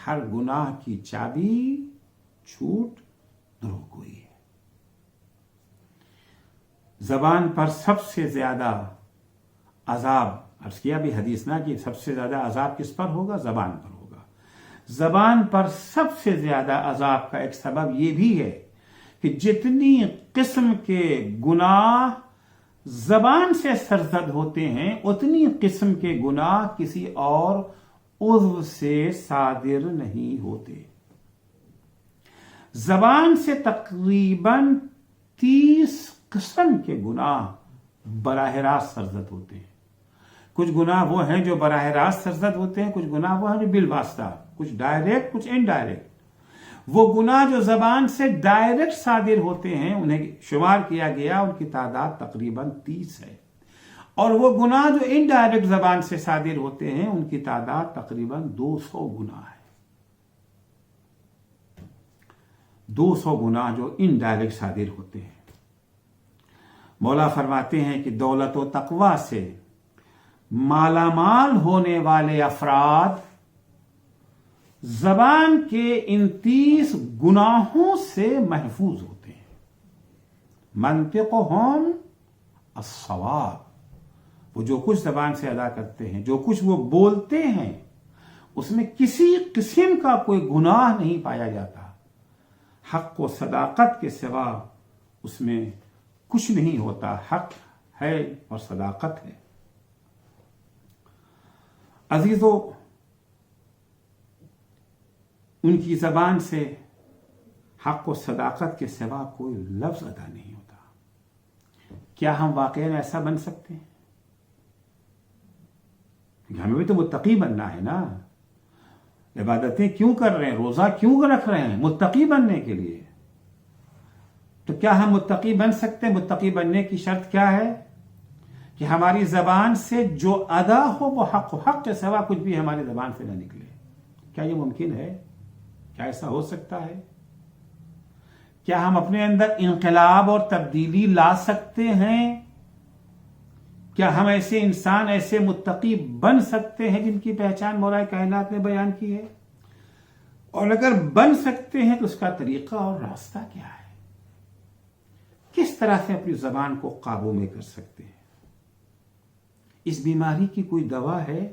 ہر گناہ کی چابی جھوٹ دروغ گوئی ہے. زبان پر سب سے زیادہ عذاب، عرض کیا بھی حدیث نہ کہ سب سے زیادہ عذاب کس پر ہوگا؟ زبان پر ہوگا. زبان پر سب سے زیادہ عذاب کا ایک سبب یہ بھی ہے کہ جتنی قسم کے گناہ زبان سے سرزد ہوتے ہیں اتنی قسم کے گناہ کسی اور عضو سے صادر نہیں ہوتے. زبان سے تقریباً 30 قسم کے گناہ براہ راست سرزد ہوتے ہیں. کچھ گناہ وہ ہیں جو براہ راست سرزد ہوتے ہیں، کچھ گناہ وہ ہیں جو بالواسطہ، کچھ ڈائریکٹ کچھ انڈائریکٹ. وہ گناہ جو زبان سے ڈائریکٹ صادر ہوتے ہیں انہیں شمار کیا گیا، ان کی تعداد تقریباً 30 ہے. اور وہ گناہ جو انڈائریکٹ زبان سے صادر ہوتے ہیں ان کی تعداد تقریباً 200 گناہ ہے. 200 گناہ جو انڈائریکٹ صادر ہوتے ہیں. مولا فرماتے ہیں کہ دولت و تقوی سے مالا مال ہونے والے افراد زبان کے ان 30 گناہوں سے محفوظ ہوتے ہیں. منطقہم الصواب، وہ جو کچھ زبان سے ادا کرتے ہیں، جو کچھ وہ بولتے ہیں، اس میں کسی قسم کا کوئی گناہ نہیں پایا جاتا. حق و صداقت کے سوا اس میں کچھ نہیں ہوتا. حق ہے اور صداقت ہے. عزیزو، ان کی زبان سے حق و صداقت کے سوا کوئی لفظ ادا نہیں ہوتا. کیا ہم واقعی ایسا بن سکتے ہیں؟ ہمیں بھی تو متقی بننا ہے نا. عبادتیں کیوں کر رہے ہیں، روزہ کیوں رکھ رہے ہیں؟ متقی بننے کے لیے. تو کیا ہم متقی بن سکتے ہیں؟ متقی بننے کی شرط کیا ہے؟ کہ ہماری زبان سے جو ادا ہو وہ حق کے سوا کچھ بھی ہماری زبان سے نہ نکلے. کیا یہ ممکن ہے؟ کیا ایسا ہو سکتا ہے؟ کیا ہم اپنے اندر انقلاب اور تبدیلی لا سکتے ہیں؟ کیا ہم ایسے انسان، ایسے متقی بن سکتے ہیں جن کی پہچان مولا کائنات نے بیان کی ہے؟ اور اگر بن سکتے ہیں تو اس کا طریقہ اور راستہ کیا ہے؟ کس طرح سے اپنی زبان کو قابو میں کر سکتے ہیں؟ اس بیماری کی کوئی دوا ہے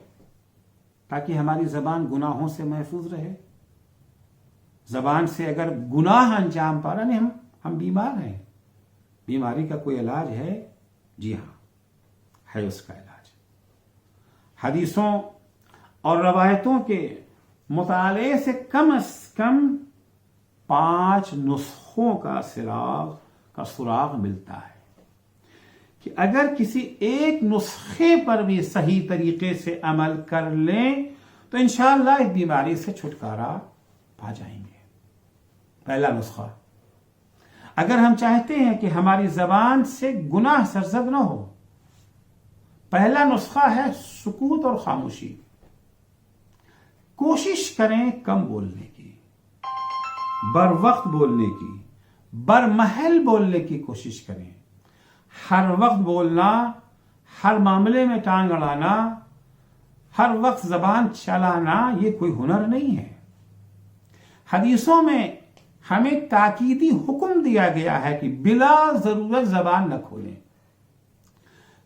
تاکہ ہماری زبان گناہوں سے محفوظ رہے؟ زبان سے اگر گناہ انجام پا رہے ہیں، ہم بیمار ہیں. بیماری کا کوئی علاج ہے؟ جی ہاں، ہے اس کا علاج. حدیثوں اور روایتوں کے مطالعے سے کم از کم 5 نسخوں کا سراغ ملتا ہے کہ اگر کسی ایک نسخے پر بھی صحیح طریقے سے عمل کر لیں تو انشاءاللہ اس بیماری سے چھٹکارا پا جائیں گے. پہلا نسخہ، اگر ہم چاہتے ہیں کہ ہماری زبان سے گناہ سرزد نہ ہو، پہلا نسخہ ہے سکوت اور خاموشی. کوشش کریں کم بولنے کی، بر وقت بولنے کی، بر محل بولنے کی کوشش کریں. ہر وقت بولنا، ہر معاملے میں ٹانگ اڑانا، ہر وقت زبان چلانا یہ کوئی ہنر نہیں ہے. حدیثوں میں ہمیں تاکیدی حکم دیا گیا ہے کہ بلا ضرورت زبان نہ کھولیں.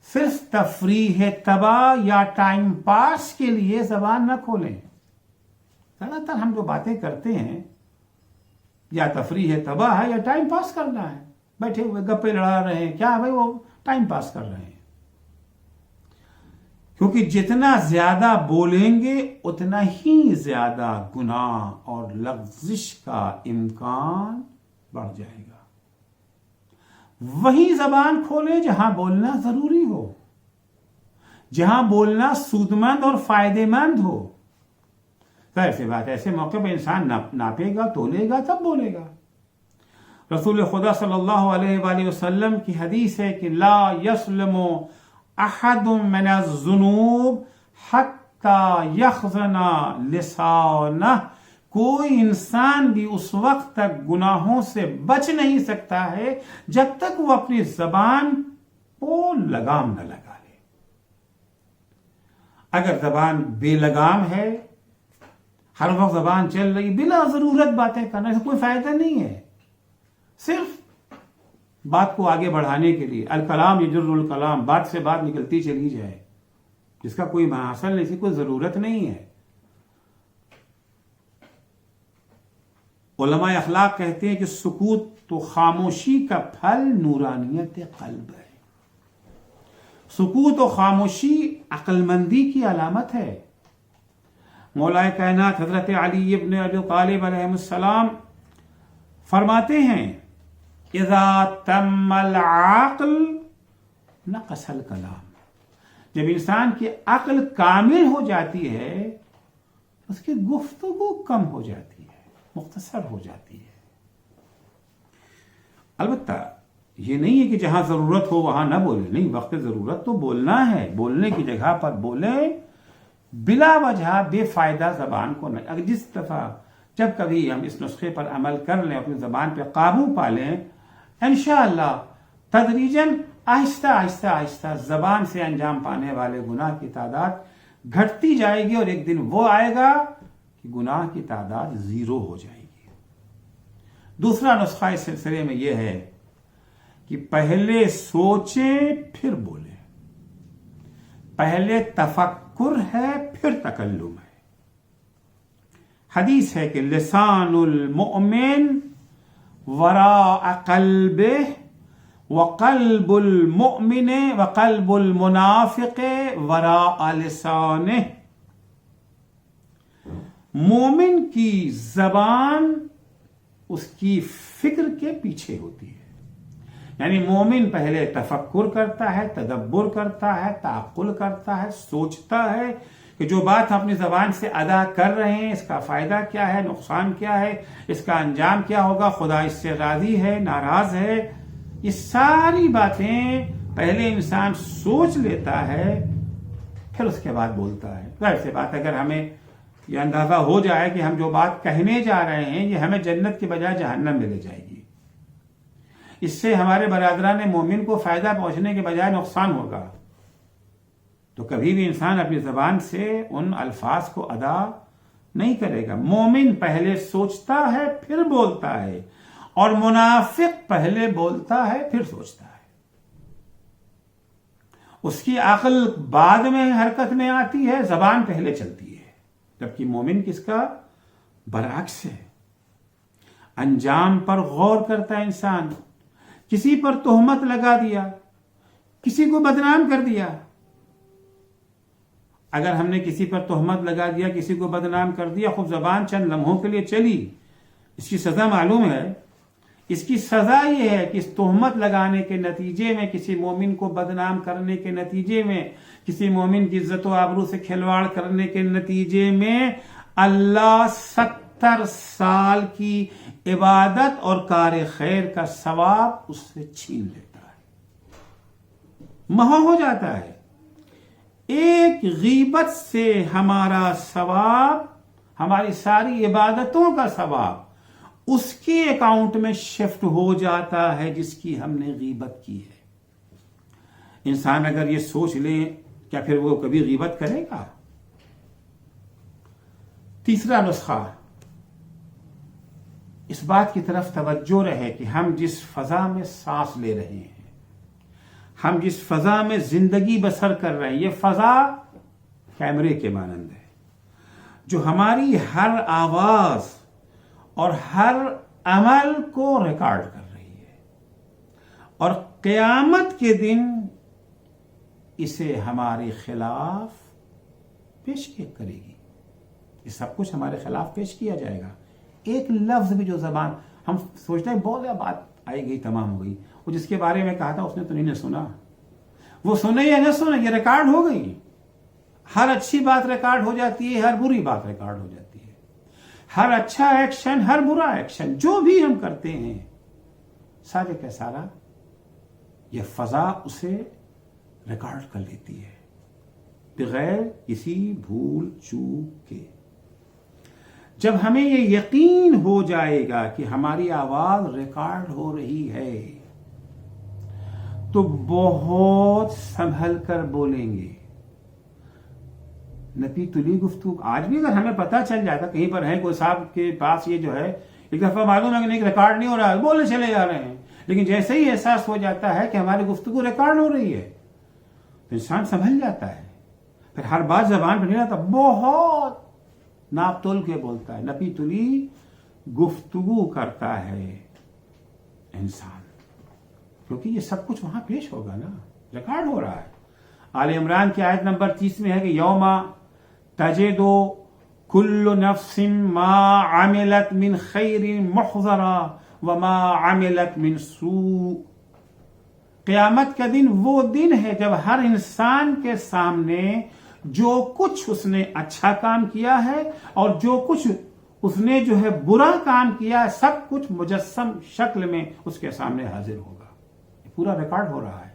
صرف تفریح طبع یا ٹائم پاس کے لیے زبان نہ کھولیں. زیادہ تر ہم جو باتیں کرتے ہیں یا تفریح طبع ہے یا ٹائم پاس کرنا ہے. بیٹھے ہوئے گپے لڑا رہے ہیں، کیا بھائی وہ ٹائم پاس کر رہے ہیں. کیونکہ جتنا زیادہ بولیں گے اتنا ہی زیادہ گناہ اور لغزش کا امکان بڑھ جائے گا. وہی زبان کھولے جہاں بولنا ضروری ہو، جہاں بولنا سودمند اور فائدے مند ہو. ظاہر سی بات ہے ایسے موقع پہ انسان ناپے گا، تولے گا، تب بولے گا. رسول خدا صلی اللہ علیہ وآلہ وسلم کی حدیث ہے کہ لا یسلم احد من الذنوب حتی یخزن لسانہ، کوئی انسان بھی اس وقت تک گناہوں سے بچ نہیں سکتا ہے جب تک وہ اپنی زبان کو لگام نہ لگا لے. اگر زبان بے لگام ہے، ہر وقت زبان چل رہی بلا ضرورت باتیں کرنے سے کوئی فائدہ نہیں ہے، صرف بات کو آگے بڑھانے کے لیے. الکلام یجر الکلام، بات سے بات نکلتی چلی جائے جس کا کوئی حاصل نہیں، سی کوئی ضرورت نہیں ہے. علماء اخلاق کہتے ہیں کہ سکوت تو خاموشی کا پھل نورانیت قلب ہے. سکوت و خاموشی عقل مندی کی علامت ہے. مولا کائنات حضرت علی ابن ابی طالب علیہ السلام فرماتے ہیں اذا تم العقل نقص الکلام، جب انسان کی عقل کامل ہو جاتی ہے اس کی گفتگو کم ہو جاتی ہے، مختصر ہو جاتی ہے. البتہ یہ نہیں ہے کہ جہاں ضرورت ہو وہاں نہ بولے، نہیں، وقت ضرورت تو بولنا ہے، بولنے کی جگہ پر بولیں، بلا وجہ بے فائدہ زبان کو نہیں. اگر جس دفعہ جب کبھی ہم اس نسخے پر عمل کر لیں، اپنی زبان پہ قابو پا لیں، انشاءاللہ تدریجاً آہستہ آہستہ آہستہ زبان سے انجام پانے والے گناہ کی تعداد گھٹتی جائے گی، اور ایک دن وہ آئے گا کہ گناہ کی تعداد 0 ہو جائے گی. دوسرا نسخہ اس سلسلے میں یہ ہے کہ پہلے سوچیں پھر بولیں. پہلے تفکر ہے پھر تکلم ہے. حدیث ہے کہ لسان المؤمن وراء قلبه وقلب المؤمن وقلب المنافق وراء لسانه. مومن کی زبان اس کی فکر کے پیچھے ہوتی ہے. یعنی مومن پہلے تفکر کرتا ہے، تدبر کرتا ہے، تعقل کرتا ہے، سوچتا ہے کہ جو بات ہم اپنی زبان سے ادا کر رہے ہیں اس کا فائدہ کیا ہے، نقصان کیا ہے، اس کا انجام کیا ہوگا، خدا اس سے راضی ہے، ناراض ہے. یہ ساری باتیں پہلے انسان سوچ لیتا ہے پھر اس کے بعد بولتا ہے. ظاہر سی بات اگر ہمیں یہ اندازہ ہو جائے کہ ہم جو بات کہنے جا رہے ہیں یہ ہمیں جنت کے بجائے جہنم میں لے جائے گی، اس سے ہمارے برادران مومن کو فائدہ پہنچنے کے بجائے نقصان ہوگا، تو کبھی بھی انسان اپنی زبان سے ان الفاظ کو ادا نہیں کرے گا. مومن پہلے سوچتا ہے پھر بولتا ہے، اور منافق پہلے بولتا ہے پھر سوچتا ہے. اس کی عقل بعد میں حرکت میں آتی ہے، زبان پہلے چلتی ہے. جبکہ مومن کس کا برعکس ہے. انجام پر غور کرتا ہے انسان. کسی پر تہمت لگا دیا، کسی کو بدنام کر دیا. اگر ہم نے کسی پر تہمت لگا دیا، کسی کو بدنام کر دیا، خوب زبان چند لمحوں کے لیے چلی، اس کی سزا معلوم ہے. اس کی سزا یہ ہے کہ اس تہمت لگانے کے نتیجے میں، کسی مومن کو بدنام کرنے کے نتیجے میں، کسی مومن کی عزت و آبرو سے کھلواڑ کرنے کے نتیجے میں اللہ 70 سال کی عبادت اور کار خیر کا ثواب اس سے چھین لیتا ہے، محو ہو جاتا ہے. ایک غیبت سے ہمارا ثواب، ہماری ساری عبادتوں کا ثواب اس کے اکاؤنٹ میں شفٹ ہو جاتا ہے جس کی ہم نے غیبت کی ہے. انسان اگر یہ سوچ لے کیا پھر وہ کبھی غیبت کرے گا؟ تیسرا نسخہ، اس بات کی طرف توجہ رہے کہ ہم جس فضا میں سانس لے رہے ہیں، ہم جس فضا میں زندگی بسر کر رہے ہیں، یہ فضا کیمرے کے مانند ہے جو ہماری ہر آواز اور ہر عمل کو ریکارڈ کر رہی ہے، اور قیامت کے دن اسے ہمارے خلاف پیش کرے گی. یہ سب کچھ ہمارے خلاف پیش کیا جائے گا. ایک لفظ بھی جو زبان ہم سوچتے ہیں بہت زیادہ بات آئی گئی تمام ہو گئی، وہ جس کے بارے میں کہا تھا اس نے تو نہیں سنا. وہ سنے یا نہ سنے یہ ریکارڈ ہو گئی. ہر اچھی بات ریکارڈ ہو جاتی ہے, ہر بری بات ریکارڈ ہو جاتی ہے. ہر اچھا ایکشن, ہر برا ایکشن, جو بھی ہم کرتے ہیں سارے کا سارا یہ فضا اسے ریکارڈ کر لیتی ہے بغیر کسی بھول چوک کے. جب ہمیں یہ یقین ہو جائے گا کہ ہماری آواز ریکارڈ ہو رہی ہے تو بہت سنبھل کر بولیں گے. نپی تلی گفتگو آج بھی اگر ہمیں پتہ چل جاتا کہیں پر ہے کوئی صاحب کے پاس یہ جو ہے ایک دفعہ معلوم ہے کہ نہیں ریکارڈ نہیں ہو رہا ہے, بولنے چلے جا رہے ہیں, لیکن جیسے ہی احساس ہو جاتا ہے کہ ہماری گفتگو ریکارڈ ہو رہی ہے تو انسان سنبھل جاتا ہے. پھر ہر بات زبان پہ نہیں رہتا, بہت ناپ تول کے بولتا ہے. نپی تلی گفتگو کرتا ہے انسان, کیونکہ یہ سب کچھ وہاں پیش ہوگا نا, ریکارڈ ہو رہا ہے. آل عمران کی آیت نمبر 30 میں ہے کہ یوما تجدو کل نفس ما عملت من خیر محضرا وما عملت من سوء. قیامت کا دن وہ دن ہے جب ہر انسان کے سامنے جو کچھ اس نے اچھا کام کیا ہے اور جو کچھ اس نے جو ہے برا کام کیا ہے سب کچھ مجسم شکل میں اس کے سامنے حاضر ہوگا. یہ پورا ریکارڈ ہو رہا ہے.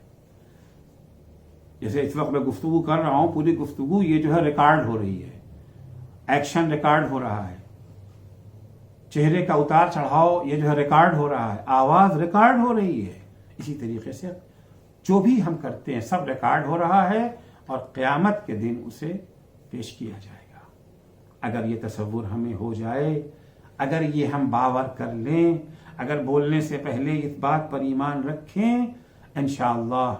جیسے اس وقت میں گفتگو کر رہا ہوں, پوری گفتگو یہ جو ہے ریکارڈ ہو رہی ہے, ایکشن ریکارڈ ہو رہا ہے, چہرے کا اتار چڑھاؤ یہ جو ہے ریکارڈ ہو رہا ہے, آواز ریکارڈ ہو رہی ہے. اسی طریقے سے جو بھی ہم کرتے ہیں سب ریکارڈ ہو رہا ہے اور قیامت کے دن اسے پیش کیا جائے گا. اگر یہ تصور ہمیں ہو جائے, اگر یہ ہم باور کر لیں, اگر بولنے سے پہلے اس بات پر ایمان رکھیں, انشاءاللہ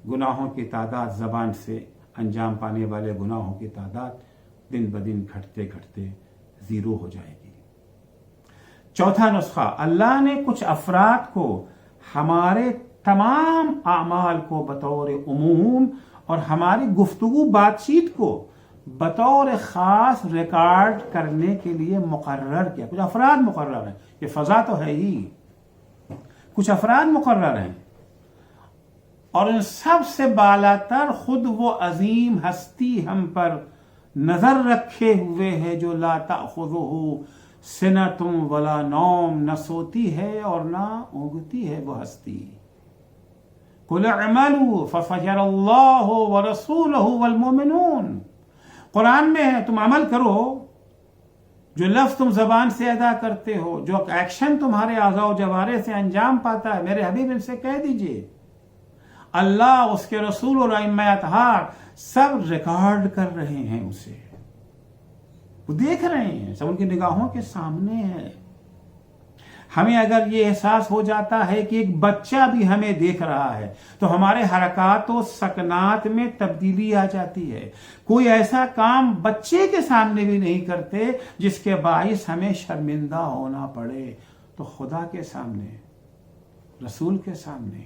گناہوں کی تعداد, زبان سے انجام پانے والے گناہوں کی تعداد دن بدن گھٹتے گھٹتے زیرو ہو جائے گی. چوتھا نسخہ, اللہ نے کچھ افراد کو ہمارے تمام اعمال کو بطور عموم اور ہماری گفتگو بات چیت کو بطور خاص ریکارڈ کرنے کے لیے مقرر کیا. کچھ افراد مقرر ہیں, یہ فضا تو ہے ہی, کچھ افراد مقرر ہیں, اور ان سب سے بالا تر خود وہ عظیم ہستی ہم پر نظر رکھے ہوئے ہے جو لا تأخذہ سنۃ ولا نوم, نہ سوتی ہے اور نہ اونگتی ہے وہ ہستی. قل اعملوا فسيرى الله ورسوله والمؤمنون. قرآن میں ہے تم عمل کرو, جو لفظ تم زبان سے ادا کرتے ہو, جو ایکشن تمہارے اعضاء و جوارح سے انجام پاتا ہے, میرے حبیب ان سے کہہ دیجئے اللہ, اس کے رسول اور ائمہ اطہار سب ریکارڈ کر رہے ہیں اسے, وہ دیکھ رہے ہیں, سب ان کی نگاہوں کے سامنے ہے. ہمیں اگر یہ احساس ہو جاتا ہے کہ ایک بچہ بھی ہمیں دیکھ رہا ہے تو ہمارے حرکات و سکنات میں تبدیلی آ جاتی ہے. کوئی ایسا کام بچے کے سامنے بھی نہیں کرتے جس کے باعث ہمیں شرمندہ ہونا پڑے, تو خدا کے سامنے, رسول کے سامنے,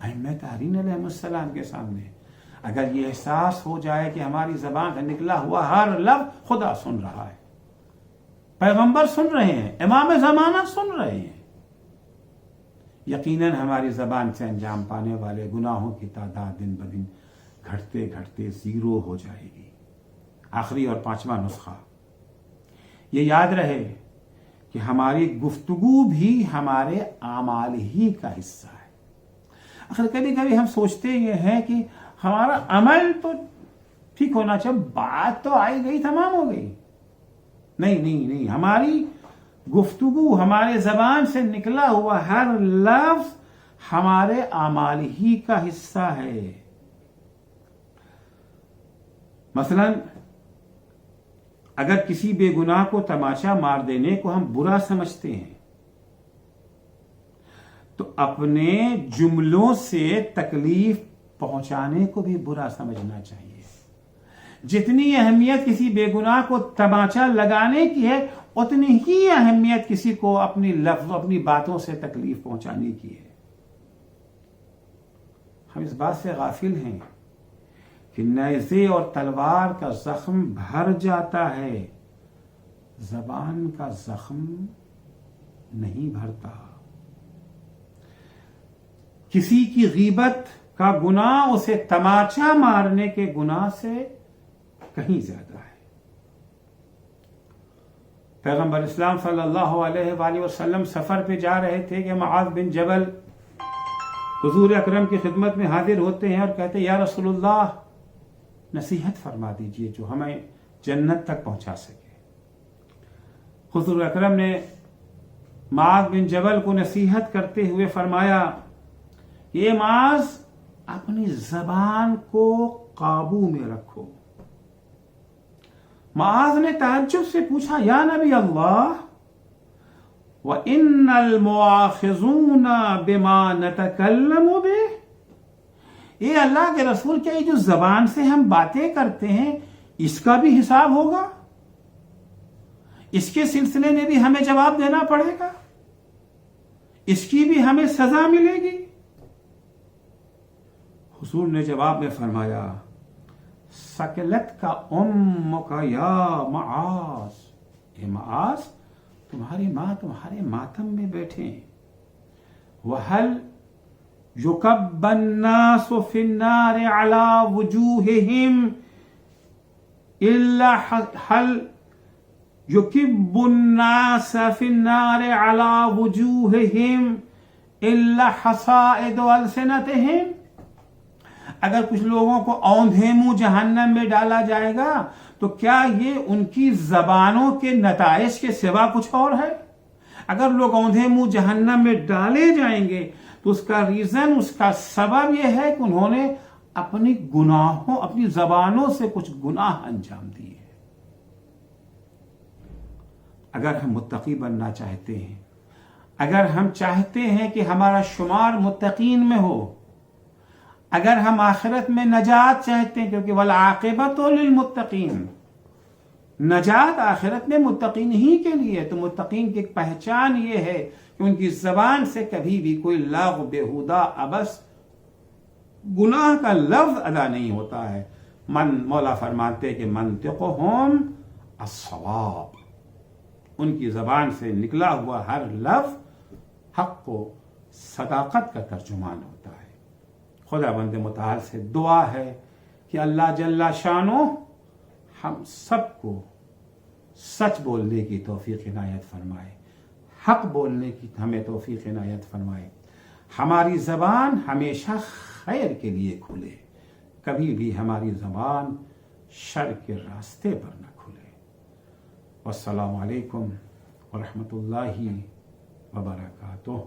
ائمہ طاہرین علیہ السلام کے سامنے اگر یہ احساس ہو جائے کہ ہماری زبان سے نکلا ہوا ہر لفظ خدا سن رہا ہے, پیغمبر سن رہے ہیں, امام-a-Zamana سن رہے ہیں, یقیناً ہماری زبان سے انجام پانے والے گناہوں کی تعداد دن بدن گھٹتے گھٹتے زیرو ہو جائے گی. آخری اور پانچواں نسخہ, یہ یاد رہے کہ ہماری گفتگو بھی ہمارے اعمال ہی کا حصہ ہے. آخر کبھی کبھی ہم سوچتے یہ ہیں کہ ہمارا عمل تو ٹھیک ہونا چاہیے, بات تو آئی گئی تمام ہو گئی. نہیں, ہماری گفتگو, ہمارے زبان سے نکلا ہوا ہر لفظ ہمارے اعمال ہی کا حصہ ہے. مثلا اگر کسی بے گناہ کو تماشا مار دینے کو ہم برا سمجھتے ہیں تو اپنے جملوں سے تکلیف پہنچانے کو بھی برا سمجھنا چاہیے. جتنی اہمیت کسی بے گناہ کو تماچا لگانے کی ہے اتنی ہی اہمیت کسی کو اپنی لفظ, اپنی باتوں سے تکلیف پہنچانے کی ہے. ہم اس بات سے غافل ہیں کہ نیزے اور تلوار کا زخم بھر جاتا ہے, زبان کا زخم نہیں بھرتا. کسی کی غیبت کا گناہ اسے تماچا مارنے کے گناہ سے کہیں زیادہ ہے۔ پیغمبر اسلام صلی اللہ علیہ وآلہ وسلم سفر پہ جا رہے تھے کہ معاذ بن جبل حضور اکرم کی خدمت میں حاضر ہوتے ہیں اور کہتے ہیں یا رسول اللہ نصیحت فرما دیجئے جو ہمیں جنت تک پہنچا سکے۔ حضور اکرم نے معاذ بن جبل کو نصیحت کرتے ہوئے فرمایا یہ معاذ اپنی زبان کو قابو میں رکھو۔ معاذ نے تعجب سے پوچھا یا نبی اللہ وَإِنَّ الْمُؤَاخِذُونَ بِمَا نَتَكَلَّمُ بِهِ، اے اللہ کے رسول کیا یہ جو زبان سے ہم باتیں کرتے ہیں اس کا بھی حساب ہوگا؟ اس کے سلسلے میں بھی ہمیں جواب دینا پڑے گا؟ اس کی بھی ہمیں سزا ملے گی؟ حضور نے جواب میں فرمایا سکلت کا امک یا معاذ، اے معاذ تمہاری ماں تمہارے ماتم میں بیٹھے ہیں۔ وَهَلْ يُكَبَّ النَّاسُ فِي النَّارِ عَلَى وُجُوهِهِمْ إِلَّا هَلْ يُكِبُّ النَّاسَ فِي النَّارِ عَلَى وُجُوهِهِمْ إِلَّا حَصَائِدُ أَلْسِنَتِهِمْ، اگر کچھ لوگوں کو اوندھے منہ جہنم میں ڈالا جائے گا تو کیا یہ ان کی زبانوں کے نتائج کے سوا کچھ اور ہے؟ اگر لوگ اوندھے منہ جہنم میں ڈالے جائیں گے تو اس کا ریزن، اس کا سبب یہ ہے کہ انہوں نے اپنی گناہوں، اپنی زبانوں سے کچھ گناہ انجام دیے۔ اگر ہم متقی بننا چاہتے ہیں، اگر ہم چاہتے ہیں کہ ہمارا شمار متقین میں ہو، اگر ہم آخرت میں نجات چاہتے ہیں، کیونکہ والعاقبۃ للمتقین، نجات آخرت میں متقین ہی کے لیے، تو متقین کی ایک پہچان یہ ہے کہ ان کی زبان سے کبھی بھی کوئی لغو، بیہودہ، عبث، گناہ کا لفظ ادا نہیں ہوتا ہے۔ مولا فرماتے کہ منطقہم الصواب، ان کی زبان سے نکلا ہوا ہر لفظ حق و صداقت کا ترجمان ہوتا ہے۔ خدا بند متعال سے دعا ہے کہ اللہ جل شانہ ہم سب کو سچ بولنے کی توفیق عنایت فرمائے، حق بولنے کی ہمیں توفیق عنایت فرمائے، ہماری زبان ہمیشہ خیر کے لیے کھلے، کبھی بھی ہماری زبان شر کے راستے پر نہ کھلے۔ والسلام علیکم ورحمۃ اللہ وبرکاتہ۔